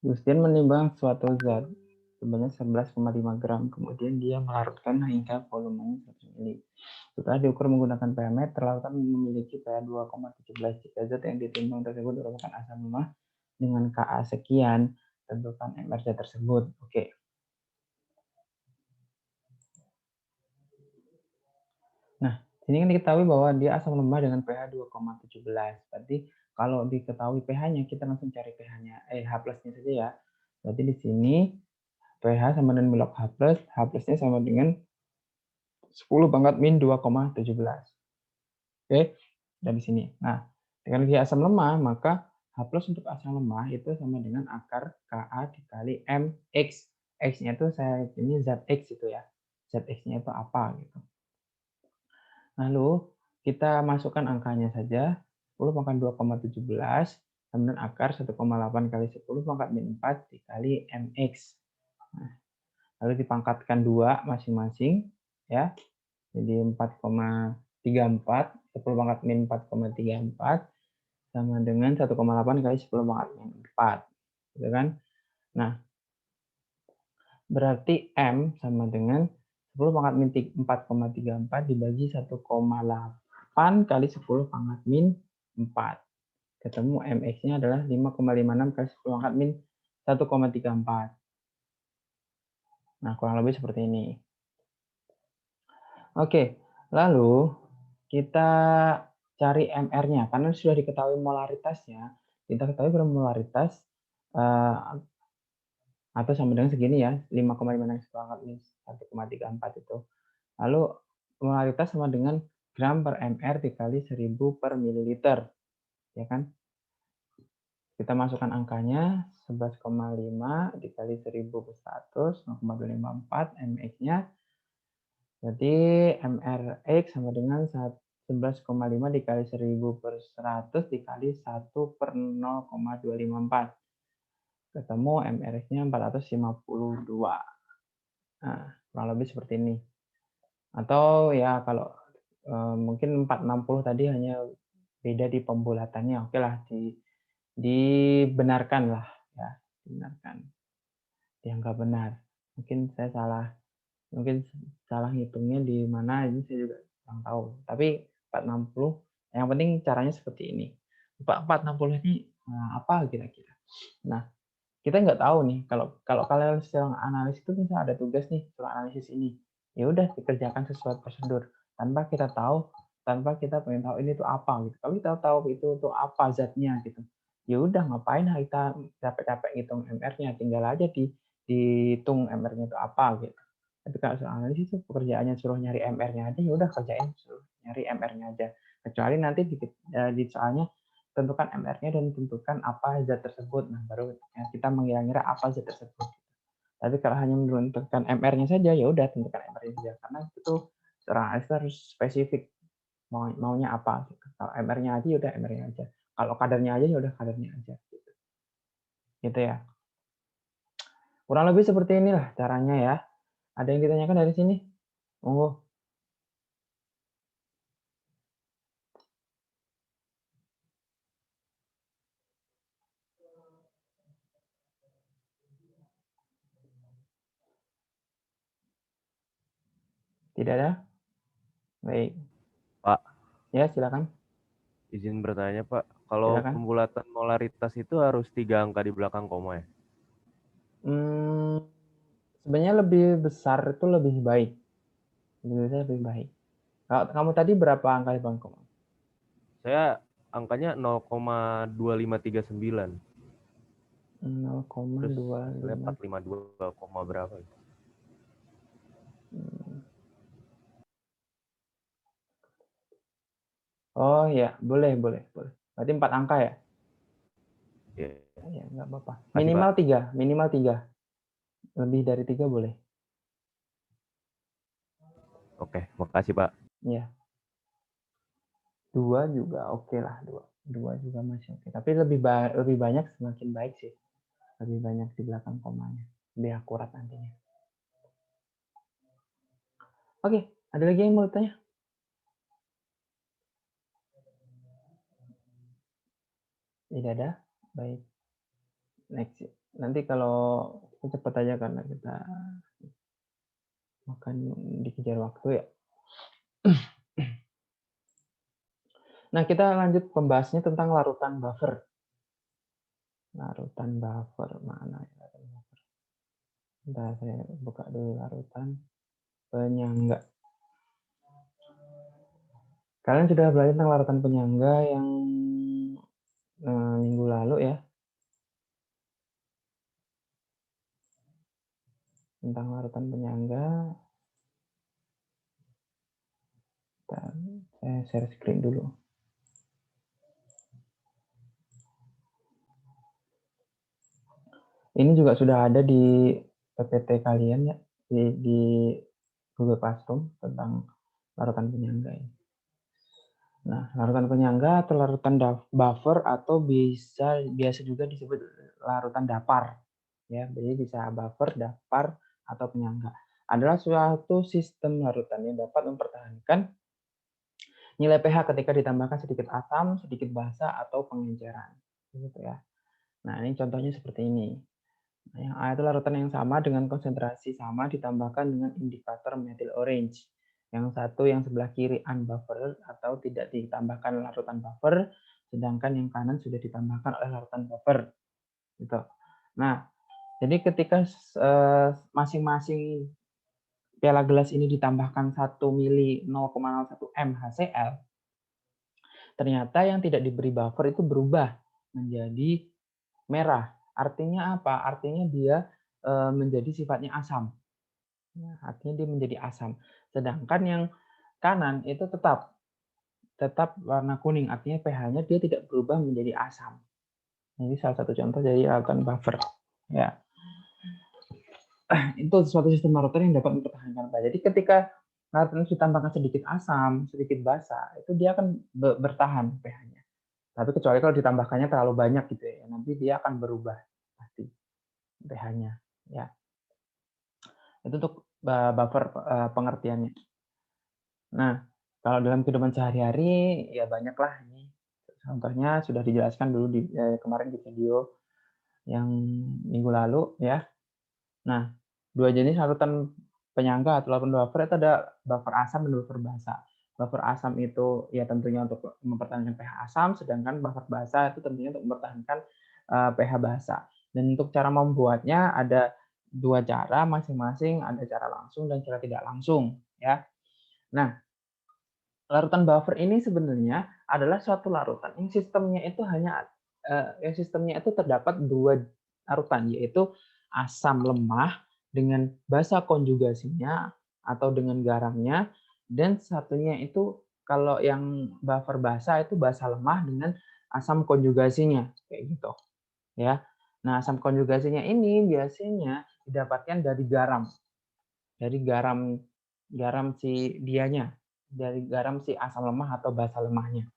Justin menimbang suatu zat sebanyak 11,5 gram, kemudian dia melarutkan hingga volumenya 100 mili. Setelah diukur menggunakan pH meter, larutan memiliki pH 2,17. Jika zat yang ditimbang tersebut merupakan asam lemah dengan Ka sekian, tentukan MRZ tersebut. Oke. Nah, sini kan diketahui bahwa dia asam lemah dengan pH 2,17. Berarti kalau diketahui pH-nya, kita langsung cari pH-nya, H plusnya saja ya. Berarti di sini pH sama dengan log H plusnya sama dengan 10 pangkat min 2,17. Oke, dari sini. Nah, dengan dia asam lemah, maka H plus untuk asam lemah itu sama dengan akar Ka dikali Mx. X-nya itu saya ini Zx itu ya. Zx-nya itu apa gitu. Lalu kita masukkan angkanya saja. 10 pangkat 2,17 sama dengan akar 1,8 kali 10 pangkat min 4 dikali Mx. Nah, lalu dipangkatkan 2 masing-masing ya. Jadi 4,34, 10 pangkat min 4,34 sama dengan 1,8 kali 10 pangkat min 4. Gitu kan? Nah, berarti M sama dengan 10 pangkat min 4,34 dibagi 1,8 kali 10 pangkat min 4. Ketemu MX-nya adalah 5,56 kali 10 pangkat min 1,34. Nah, kurang lebih seperti ini. Oke, lalu kita cari MR-nya. Karena sudah diketahui molaritasnya, kita ketahui bermolaritas atau sama dengan segini ya, 5,56 pangkat min 1,34 itu. Lalu molaritas sama dengan gram per mr dikali 1000 per mililiter. Ya kan? Kita masukkan angkanya 11,5 dikali 1000 per 100, 0,254 mx-nya. Jadi mrx sama dengan 11,5 dikali 1000 per 100 dikali 1 per 0,254. Ketemu mrx-nya 452. Nah, kurang lebih seperti ini. Atau ya kalau mungkin 460 tadi hanya beda di pembulatannya. Oke lah, dibenarkan lah ya, dibenarkan. Dianggap benar. Mungkin saya salah ngitungnya di mana ini saya juga kurang tahu. Tapi 460 yang penting caranya seperti ini. 460 ini apa kira-kira? Nah, kita nggak tahu nih kalau kalian sedang analis itu misalnya ada tugas nih soal analisis ini, ya udah dikerjakan sesuai prosedur tanpa kita pengen tahu ini tuh apa gitu. Kalau kita tahu itu tuh apa zatnya gitu, ya udah ngapain kita capek-capek ngitung MR-nya, tinggal aja dihitung MR-nya itu apa gitu. Tapi kalau soal analisis itu pekerjaannya suruh nyari MR-nya aja, ya udah kerjain suruh nyari MR-nya aja. Kecuali nanti di soalnya tentukan MR-nya dan tentukan apa zat tersebut. Nah, baru kita mengira-ngira apa zat tersebut. Tapi kalau hanya menentukan MR-nya saja, ya udah tentukan MR-nya saja. Karena itu seorang analis harus spesifik maunya apa. Gitu. Kalau MR-nya aja, ya udah MR-nya aja. Kalau kadarnya aja, ya udah kadarnya aja. Gitu ya. Kurang lebih seperti inilah caranya ya. Ada yang ditanyakan dari sini? Monggo. Tidak ada? Baik. Pak, Ya, silakan. izin bertanya Pak, kalau Silakan. pembulatan molaritas itu harus 3 angka di belakang koma ya? Sebenarnya lebih besar itu lebih baik. Lebih baik. Kalau kamu tadi berapa angka di belakang koma? Saya angkanya 0,2539. Terus hasilnya 0,25. 452, berapa gitu. Oh ya, boleh. Berarti 4 angka ya? Ya. Ya, nggak apa-apa. Makasih, Minimal Pak. 3. Lebih dari 3 boleh. Oke, makasih Pak. Ya. 2 juga oke lah. 2 juga masih oke. Tapi lebih banyak semakin baik sih. Lebih banyak di belakang komanya. Lebih akurat nantinya. Oke, ada lagi yang mau tanya? Tidak ada? Baik. Next. Nanti kalau cepat aja karena kita makan dikejar waktu ya. Nah, kita lanjut pembahasnya tentang larutan buffer. Larutan buffer mana ya? Larutan buffer. Bentar, saya buka dulu larutan penyangga. Kalian sudah belajar tentang larutan penyangga yang minggu lalu ya. Tentang larutan penyangga. Saya share screen dulu. Ini juga sudah ada di PPT kalian ya, di Google Classroom tentang larutan penyangga ini. Nah, larutan penyangga atau larutan buffer atau biasa juga disebut larutan dapar. Ya, jadi bisa buffer, dapar, atau penyangga. Adalah suatu sistem larutan yang dapat mempertahankan nilai pH ketika ditambahkan sedikit asam, sedikit basa, atau pengenceran. Gitu ya. Nah, ini contohnya seperti ini. Nah, yang A itu larutan yang sama dengan konsentrasi sama ditambahkan dengan indikator methyl orange. Yang satu yang sebelah kiri unbuffered atau tidak ditambahkan larutan buffer, sedangkan yang kanan sudah ditambahkan oleh larutan buffer. Gitu. Nah, jadi ketika masing-masing piala gelas ini ditambahkan 1 mili 0,01 m HCl, ternyata yang tidak diberi buffer itu berubah menjadi merah. Artinya apa? Artinya dia menjadi sifatnya asam. Artinya dia menjadi asam. Sedangkan yang kanan itu tetap warna kuning. Artinya pH-nya dia tidak berubah menjadi asam. Ini salah satu contoh dari larutan buffer. Ya. Itu suatu sistem larutan yang dapat mempertahankan pH. Jadi ketika larutan ditambahkan sedikit asam, sedikit basa, itu dia akan bertahan pH-nya. Tapi kecuali kalau ditambahkannya terlalu banyak gitu ya, nanti dia akan berubah pasti pH-nya. Ya. Itu untuk buffer pengertiannya. Nah, kalau dalam kehidupan sehari-hari ya banyaklah ini. Contohnya sudah dijelaskan dulu di kemarin di video yang minggu lalu ya. Nah, dua jenis larutan penyangga atau larutan buffer itu ada buffer asam dan buffer basa. Buffer asam itu ya tentunya untuk mempertahankan pH asam, sedangkan buffer basa itu tentunya untuk mempertahankan pH basa. Dan untuk cara membuatnya ada dua cara masing-masing, ada cara langsung dan cara tidak langsung ya. Nah, larutan buffer ini sebenarnya adalah suatu larutan yang sistemnya itu terdapat dua larutan, yaitu asam lemah dengan basa konjugasinya atau dengan garamnya, dan satunya itu kalau yang buffer basa itu basa lemah dengan asam konjugasinya kayak gitu ya. Nah, asam konjugasinya ini biasanya didapatkan dari garam si dianya, dari garam si asam lemah atau basa lemahnya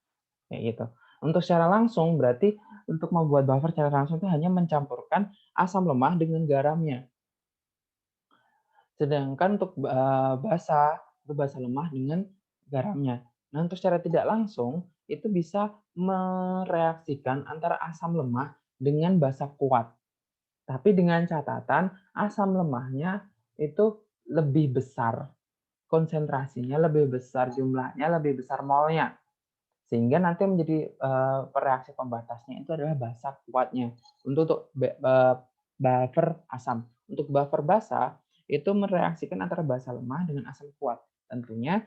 kayak gitu. Untuk secara langsung berarti untuk membuat buffer secara langsung itu hanya mencampurkan asam lemah dengan garamnya. Sedangkan untuk basa itu basa lemah dengan garamnya. Nah, untuk secara tidak langsung itu bisa mereaksikan antara asam lemah dengan basa kuat. Tapi dengan catatan asam lemahnya itu lebih besar konsentrasinya, lebih besar jumlahnya, lebih besar molnya. Sehingga nanti menjadi reaksi pembatasnya itu adalah basa kuatnya. Untuk buffer asam. Untuk buffer basa itu mereaksikan antara basa lemah dengan asam kuat. Tentunya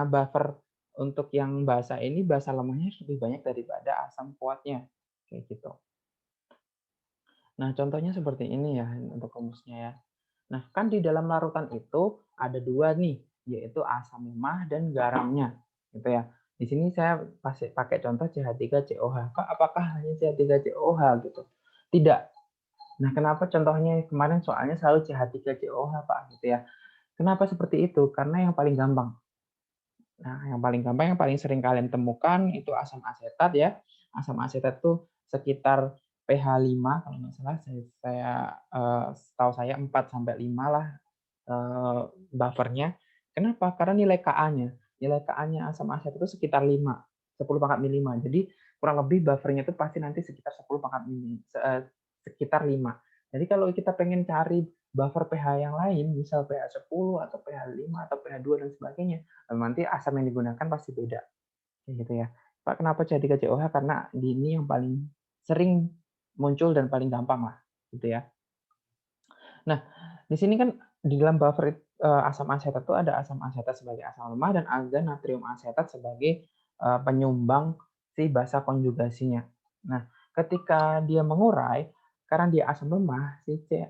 buffer untuk yang basa ini basa lemahnya lebih banyak daripada asam kuatnya. Kayak gitu. Nah, contohnya seperti ini ya untuk rumusnya ya. Nah, kan di dalam larutan itu ada dua nih, yaitu asam lemah dan garamnya. Gitu ya. Di sini saya pakai contoh CH3COH. Apakah hanya CH3COH gitu? Tidak. Nah, kenapa contohnya kemarin soalnya selalu CH3COH, Pak, gitu ya. Kenapa seperti itu? Karena yang paling gampang. Nah, yang paling gampang, yang paling sering kalian temukan itu asam asetat ya. Asam asetat itu sekitar pH 5 kalau nggak salah. Setahu saya 4 sampai 5 lah buffernya. Kenapa? Karena nilai Ka-nya asam asetat itu sekitar 5, 10 pangkat mili. Jadi kurang lebih buffernya itu pasti nanti sekitar 10 pangkat mili, sekitar 5. Jadi kalau kita pengen cari buffer pH yang lain, misal pH 10 atau pH 5 atau pH 2 dan sebagainya, nanti asam yang digunakan pasti beda. Kayak gitu ya. Pak, kenapa CH3COH? Karena ini yang paling sering muncul dan paling gampang lah, gitu ya. Nah, di sini kan di dalam buffer asam asetat itu ada asam asetat sebagai asam lemah dan ada natrium asetat sebagai penyumbang si basa konjugasinya. Nah, ketika dia mengurai, karena dia asam lemah,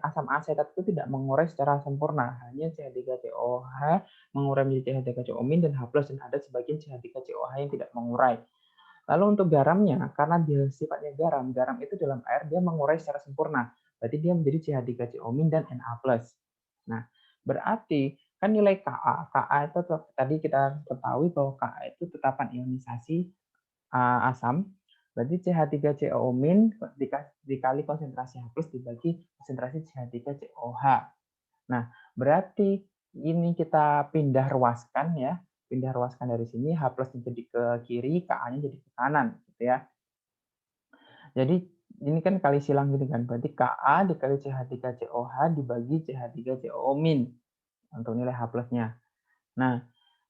asam asetat itu tidak mengurai secara sempurna. Hanya CH3COH mengurai menjadi CH3COmin dan H+, dan ada sebagian CH3COH yang tidak mengurai. Lalu untuk garamnya, karena dia sifatnya garam itu dalam air dia mengurai secara sempurna. Berarti dia menjadi CH3COmin dan NH+. Nah, berarti kan nilai Ka itu tadi kita ketahui bahwa Ka itu tetapan ionisasi asam. Berarti CH3COmin dikali konsentrasi H+ dibagi konsentrasi CH3COH. Nah, berarti ini kita pindah ruaskan ya. Pindah ruaskan dari sini, H+ jadi ke kiri, Ka-nya jadi ke kanan gitu ya. Jadi ini kan kali silang gitu kan. Berarti Ka dikali CH3COH dibagi CH3COmin untuk nilai H+-nya. Nah,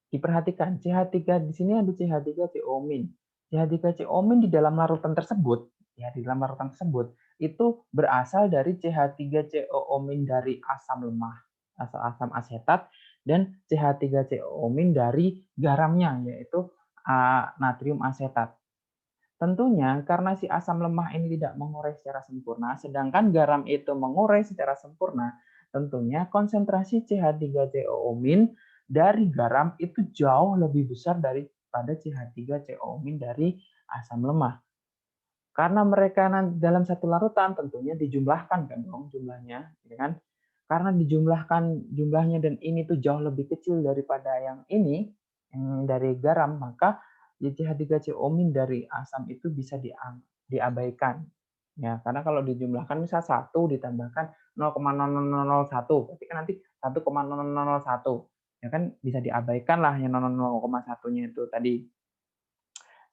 diperhatikan CH3 di sini ada CH3COmin. CH3COmin di dalam larutan tersebut, ya di dalam larutan tersebut itu berasal dari CH3COmin dari asam lemah, asam asetat, dan CH3COmin dari garamnya yaitu natrium asetat. Tentunya karena si asam lemah ini tidak mengurai secara sempurna, sedangkan garam itu mengurai secara sempurna, tentunya konsentrasi CH3COmin dari garam itu jauh lebih besar daripada CH3COmin dari asam lemah. Karena mereka dalam satu larutan tentunya dijumlahkan kan dong jumlahnya, ya kan? Karena dijumlahkan jumlahnya dan ini tuh jauh lebih kecil daripada yang ini, yang dari garam, maka CH3COmin dari asam itu bisa diabaikan. Ya, karena kalau dijumlahkan misal 1 ditambahkan 0,0001, berarti kan nanti 1,0001. Ya kan bisa diabaikan lah yang 0,1-nya itu tadi.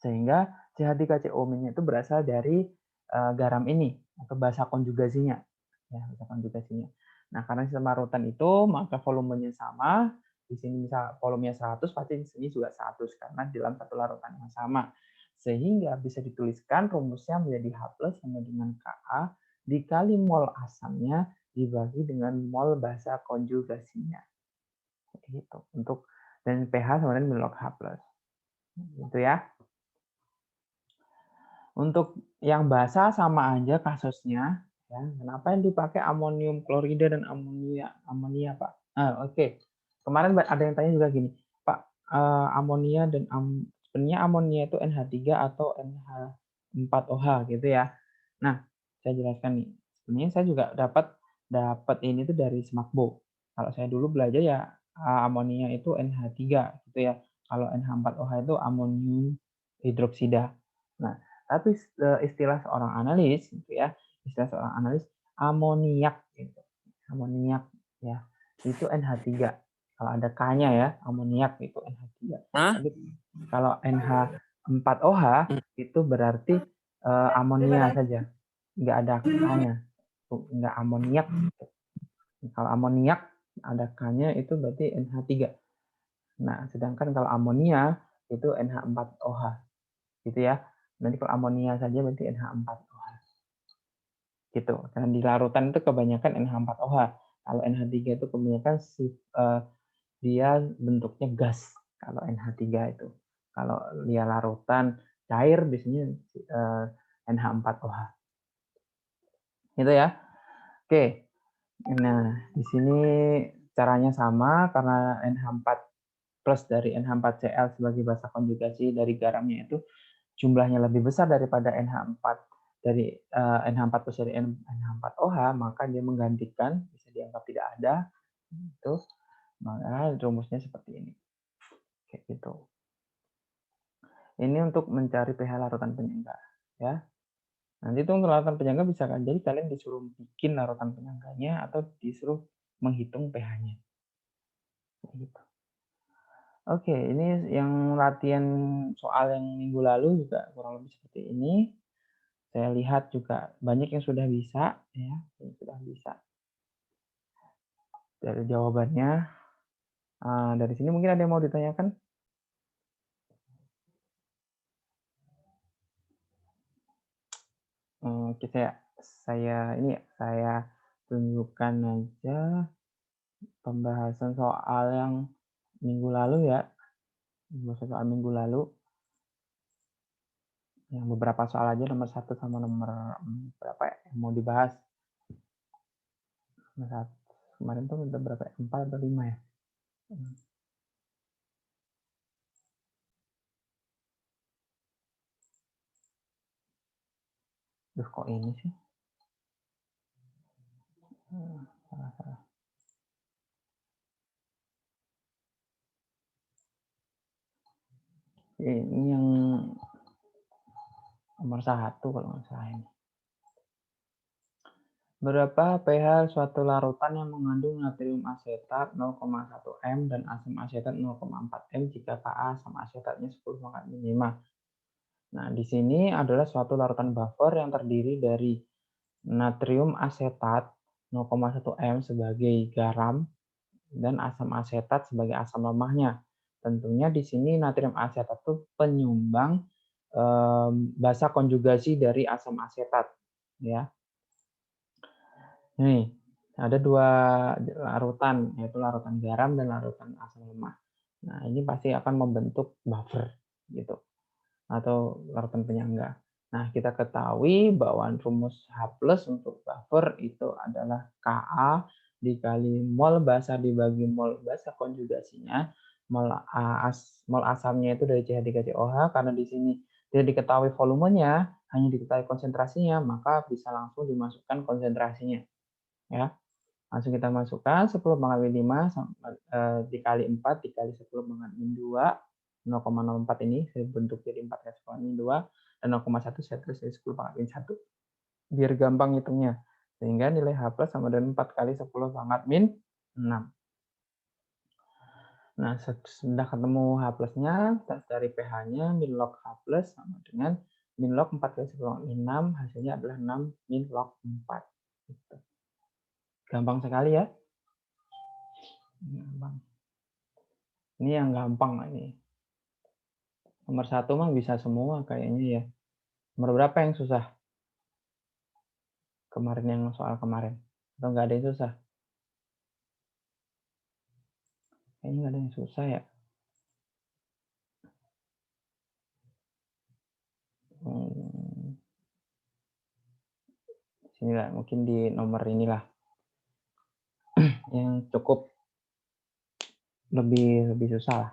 Sehingga CH3COmin itu berasal dari garam ini atau basa konjugasinya. Ya, basa konjugasinya. Nah, karena sistem larutan itu maka volumenya sama. Di sini misal volumenya 100, pasti di sini juga 100 karena dalam satu larutan yang sama. Sehingga bisa dituliskan rumusnya menjadi H+ sama dengan Ka dikali mol asamnya dibagi dengan mol basa konjugasinya. Gitu. Untuk dan pH sama dengan log H+. Gitu ya. Untuk yang basa sama aja kasusnya. Ya. Kenapa yang dipakai amonium klorida dan amonia Pak? Oke. Kemarin ada yang tanya juga gini, Pak, amonia dan sebenarnya amonia itu NH3 atau NH4OH gitu ya. Nah, saya jelaskan nih. Sebenarnya saya juga dapat ini tuh dari Smakbo. Kalau saya dulu belajar ya amonia itu NH3 gitu ya. Kalau NH4OH itu amonium hidroksida. Nah, tapi istilah seorang analis gitu ya, amoniak gitu. Amoniak ya. Itu NH3. Kalau ada K-nya ya, amoniak itu NH3. Tapi kalau NH4OH itu berarti amonia saja. Nggak ada K-nya. Nggak amoniak. Kalau amoniak ada K-nya itu berarti NH3. Nah, sedangkan kalau amonia itu NH4OH. Gitu ya. Nanti kalau amonia saja berarti NH4OH. Gitu. Karena di larutan itu kebanyakan NH4OH. Kalau NH3 itu kebanyakan dia bentuknya gas kalau NH3 itu. Kalau dia larutan cair biasanya NH4OH. Gitu ya. Oke. Nah, di sini caranya sama karena NH4 plus dari NH4Cl sebagai basa konjugasi dari garamnya itu jumlahnya lebih besar daripada NH4 dari NH4 plus dari NH4OH, maka dia menggantikan, bisa dianggap tidak ada. Itu maka rumusnya seperti ini. Kayak gitu. Ini untuk mencari pH larutan penyangga ya. Nanti itu untuk larutan penyangga bisa kan jadi kalian disuruh bikin larutan penyangganya atau disuruh menghitung pH-nya. Gitu. Oke, ini yang latihan soal yang minggu lalu juga kurang lebih seperti ini. Saya lihat juga banyak yang sudah bisa ya, yang sudah bisa. Dari jawabannya dari sini mungkin ada yang mau ditanyakan? Oke, saya tunjukkan aja pembahasan soal yang minggu lalu ya. Pembahasan soal minggu lalu. Yang beberapa soal aja nomor 1 sama nomor berapa ya, yang mau dibahas. Nomor 1 kemarin tuh udah berapa ya? 4 atau 5 ya? Duh, kok ini sih? Salah. Ini yang nomor 1 kalau nggak salah ini. Berapa pH suatu larutan yang mengandung natrium asetat 0,1 m dan asam asetat 0,4 m jika Ka asam asetatnya 10 pangkat min 5. Nah, di sini adalah suatu larutan buffer yang terdiri dari natrium asetat 0,1 m sebagai garam dan asam asetat sebagai asam lemahnya. Tentunya di sini natrium asetat itu penyumbang basa konjugasi dari asam asetat, ya. Nih, ada 2 larutan, yaitu larutan garam dan larutan asam lemah. Nah, ini pasti akan membentuk buffer gitu, atau larutan penyangga. Nah, kita ketahui bahwa rumus H+ untuk buffer itu adalah Ka dikali mol basa dibagi mol basa konjugasinya, mol asamnya itu dari CH3COH, karena di sini tidak diketahui volumenya, hanya diketahui konsentrasinya, maka bisa langsung dimasukkan konsentrasinya. Ya, langsung kita masukkan 10 pangkat min 5 dikali 4 dikali 10 pangkat min 2, 0,04 ini saya bentuk jadi 4 kali 10 pangkat min 2, dan 0,1 saya tulis jadi 10 pangkat min 1. Biar gampang hitungnya. Sehingga nilai H+ sama dengan 4 kali 10 pangkat min 6. Nah, sudah ketemu H+-nya, kita cari pH-nya, min log H+ sama dengan min log 4 kali 10 pangkat min 6, hasilnya adalah 6 min log 4. Gitu. Gampang sekali ya. Gampang. Ini yang gampang ini. Nomor 1 mah bisa semua kayaknya ya. Nomor berapa yang susah? Kemarin yang soal kemarin. Atau nggak ada yang susah? Kayaknya nggak ada yang susah ya. Sinilah, mungkin di nomor inilah yang cukup lebih susah lah.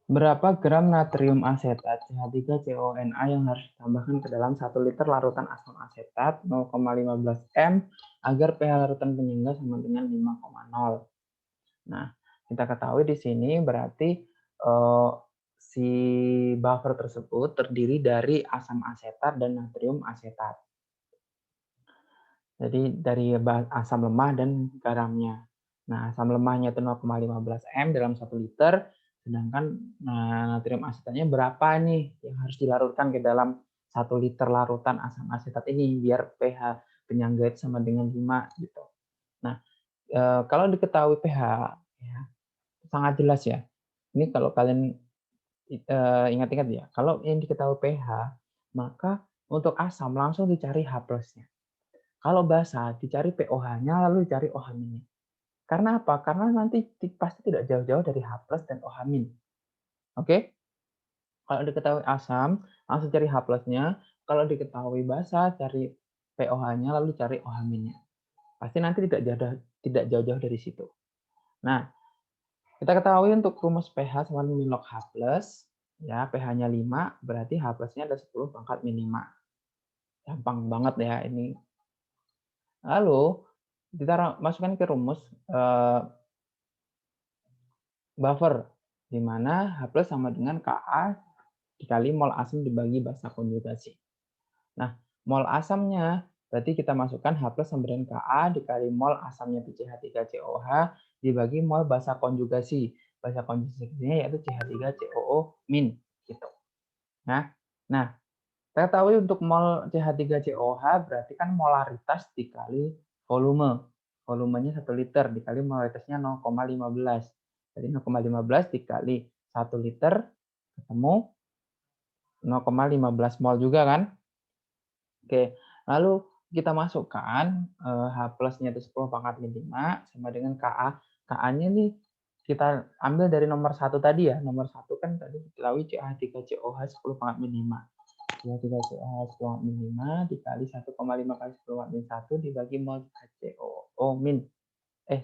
Berapa gram natrium asetat CH3CONA yang harus ditambahkan ke dalam 1 liter larutan asam asetat 0,15 m agar pH larutan penyangga sama dengan 5,0. Nah, kita ketahui di sini berarti si buffer tersebut terdiri dari asam asetat dan natrium asetat. Jadi dari asam lemah dan garamnya. Nah, asam lemahnya itu 0,15 m dalam 1 liter, sedangkan natrium asetatnya berapa nih yang harus dilarutkan ke dalam 1 liter larutan asam asetat ini biar pH penyangga itu sama dengan 5 gitu. Nah, kalau diketahui pH ya, sangat jelas ya. Ini kalau kalian ingat-ingat ya, kalau yang diketahui pH, maka untuk asam langsung dicari H+-nya. Kalau basa dicari pOH-nya lalu dicari OH-nya. Karena apa? Karena nanti pasti tidak jauh-jauh dari H+ dan OH-. Oke? Kalau diketahui asam, langsung cari H+-nya. Kalau diketahui basa, cari pOH-nya lalu cari OH-nya. Pasti nanti tidak jauh-jauh dari situ. Nah, kita ketahui untuk rumus pH sama min log H+, ya, pH-nya 5, berarti H+-nya ada 10 pangkat min 5. Gampang banget ya ini. Lalu, kita masukkan ke rumus buffer, di mana H+ sama dengan Ka dikali mol asam dibagi basa konjugasi. Nah, mol asamnya, berarti kita masukkan H+ sama dengan Ka dikali mol asamnya CH3COH dibagi mol basa konjugasi. Basa konjugasinya yaitu CH3COO-. Gitu. Nah, kita tahu untuk mol CH3COH berarti kan molaritas dikali volume. Volumenya 1 liter dikali molaritasnya 0,15. Jadi 0,15 dikali 1 liter ketemu 0,15 mol juga kan? Oke, lalu kita masukkan H+-nya itu 10 pangkat min 5 sama dengan Ka. Ka-nya nih kita ambil dari nomor 1 tadi ya. Nomor 1 kan tadi diketahui CH3COH 10 pangkat min 5. CH3COH 10 pangkat min 5 dikali 1,5 kali 10 pangkat min 1 dibagi mol HCOO min.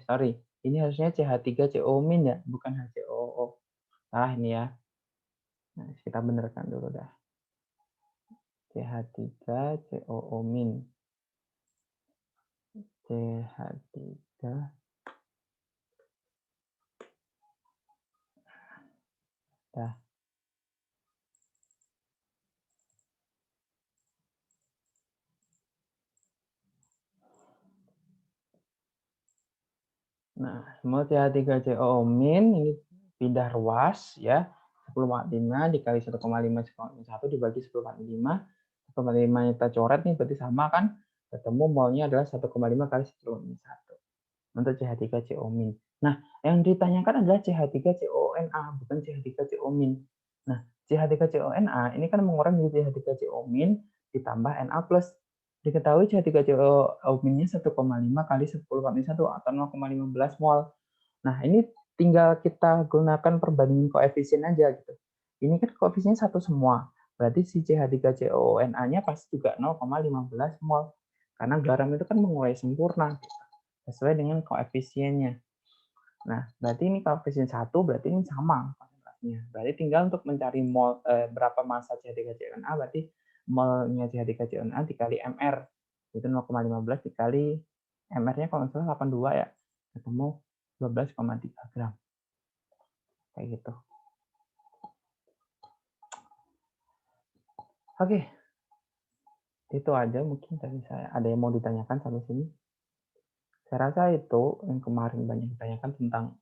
Sorry. Ini harusnya CH3CO min ya, bukan HCOO. Salah ini ya. Nah, kita benerkan dulu dah. CH3COO min. CH3 dah. Nah, mol CH3COO min ini pindah ruas ya. 10 pangkat 5 dikali 1,5 1 dibagi 10 pangkat 5. 1,5 kita coret nih berarti sama kan? Ketemu molnya adalah 1,5 kali 10 pangkat 1 untuk CH3CO min. Nah, yang ditanyakan adalah CH3CONA bukan CH3CO min. Nah, CH3CONA ini kan mengurangi jadi CH3CO min ditambah Na plus. Diketahui CH3CO min-nya 1,5 kali 10 pangkat 1 atau 0,15 mol. Nah, ini tinggal kita gunakan perbandingan koefisien aja gitu. Ini kan koefisiennya satu semua. Berarti si CH3CONA-nya pasti juga 0,15 mol. Karena garam itu kan mengurai sempurna gitu, sesuai dengan koefisiennya. Nah, berarti ini koefisien 1 berarti ini sama konsentrasinya. Berarti tinggal untuk mencari mol berapa massa CH3CONA berarti molnya CH3CONA dikali MR. Itu 0,15 dikali MR-nya kalau nggak salah 82 ya. Ketemu 12,3 gram. Kayak gitu. Oke. Itu aja mungkin dari saya. Ada yang mau ditanyakan sampai sini? Saya rasa itu yang kemarin banyak ditanyakan tentang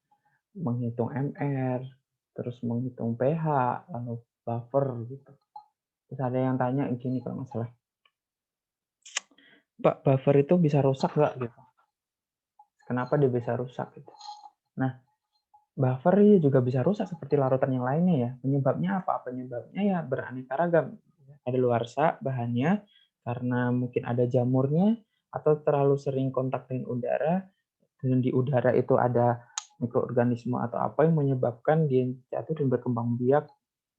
menghitung MR, terus menghitung pH, lalu buffer gitu. Terus ada yang tanya gini kalau nggak salah. Pak, buffer itu bisa rusak nggak gitu? Kenapa dia bisa rusak gitu? Nah, buffer juga bisa rusak seperti larutan yang lainnya ya. Penyebabnya apa? Penyebabnya ya beraneka ragam. Ada luarsa bahannya karena mungkin ada jamurnya atau terlalu sering kontak dengan udara, dan di udara itu ada mikroorganisme atau apa yang menyebabkan dia jatuh dan berkembang biak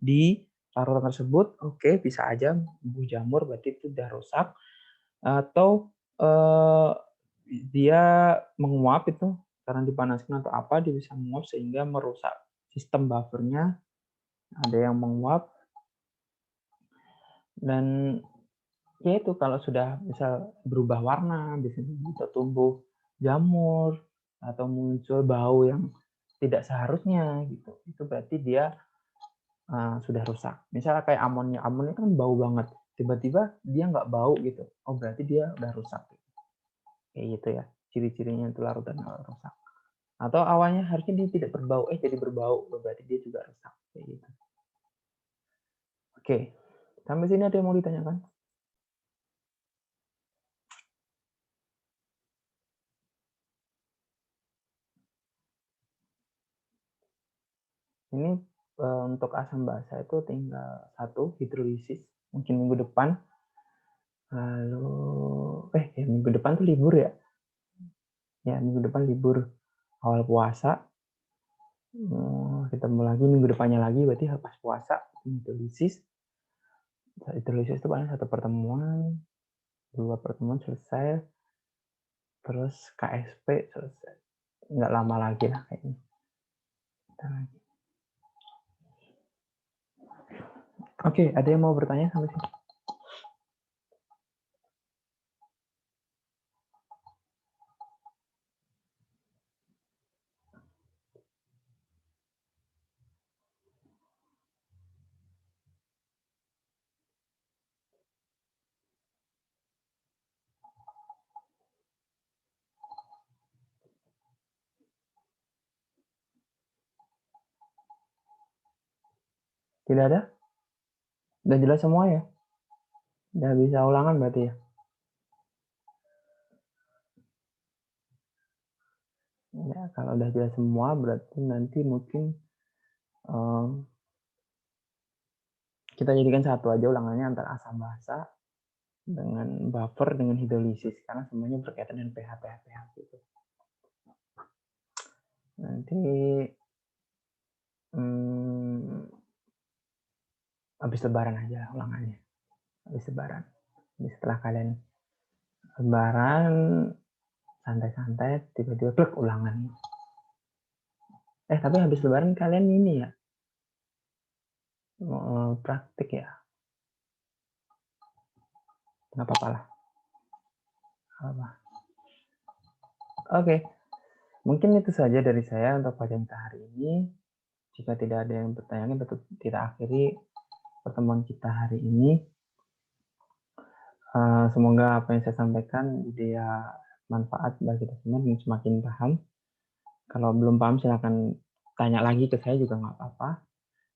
di larutan tersebut. Oke, bisa aja buah jamur berarti itu sudah rusak, atau dia menguap itu karena dipanaskan atau apa, dia bisa menguap sehingga merusak sistem buffernya. Ada yang menguap, dan ya itu kalau sudah misal berubah warna, biasanya bisa tumbuh jamur atau muncul bau yang tidak seharusnya gitu. Itu berarti dia sudah rusak. Misalnya kayak amonnya kan bau banget. Tiba-tiba dia nggak bau gitu. Oh berarti dia udah rusak. Kayak gitu ya. Ciri-cirinya itu larutan rusak. Atau awalnya harusnya dia tidak berbau, jadi berbau. Berarti dia juga rusak. Kayak gitu. Oke. Sampai sini ada yang mau ditanyakan? Ini untuk asam basa itu tinggal 1 hidrolisis, mungkin minggu depan. Lalu ya minggu depan tuh libur ya. Ya, minggu depan libur awal puasa. Ketemu lagi minggu depannya lagi, berarti pas puasa hidrolisis. Hidrolisis itu paling 1 pertemuan, 2 pertemuan selesai. Terus KSP selesai. Nggak lama lagi lah kayaknya. Oke, ada yang mau bertanya sampai sini? Tidak ada? Udah jelas semua ya? Udah bisa ulangan berarti ya? Ya, kalau udah jelas semua berarti nanti mungkin kita jadikan satu aja ulangannya antara asam basa dengan buffer dengan hidrolisis karena semuanya berkaitan dengan pH gitu. Nanti habis lebaran aja ulangannya. Habis lebaran. Jadi setelah kalian lebaran santai-santai tiba-tiba plek ulangan. Tapi habis lebaran kalian ini ya praktik ya. Nggak apa-apa lah. Oke. Mungkin itu saja dari saya untuk pelajaran kita hari ini. Jika tidak ada yang bertanya, tetap kita akhiri pertemuan kita hari ini. Semoga apa yang saya sampaikan dia manfaat bagi kita semua dan semakin paham. Kalau belum paham silahkan tanya lagi ke saya juga nggak apa-apa.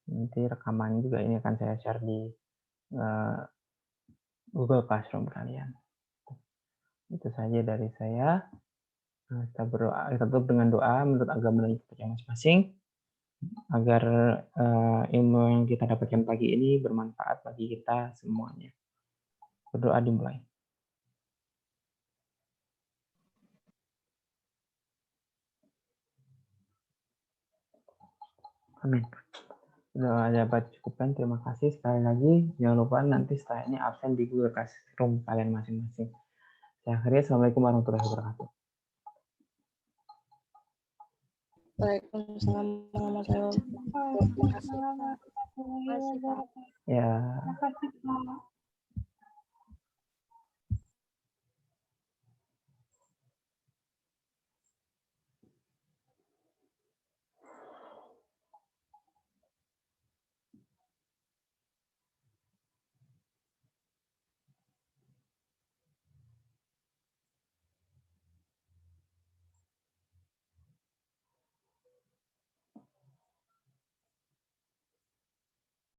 Nanti rekaman juga ini akan saya share di Google Classroom kalian. Itu saja dari saya. Kita berdoa, kita tutup dengan doa menurut agama dan kepercayaan masing-masing agar ilmu yang kita dapatkan pagi ini bermanfaat bagi kita semuanya. Berdoa dimulai. Amin. Sudah dapat cukupkan, terima kasih sekali lagi. Jangan lupa nanti setelah ini absen di Google Classroom kalian masing-masing. Saya akhiri, Assalamualaikum warahmatullahi wabarakatuh. Waalaikumsalam warahmatullahi wabarakatuh. Waalaikumsalam warahmatullahi wabarakatuh. Ya. Terima kasih, Pak.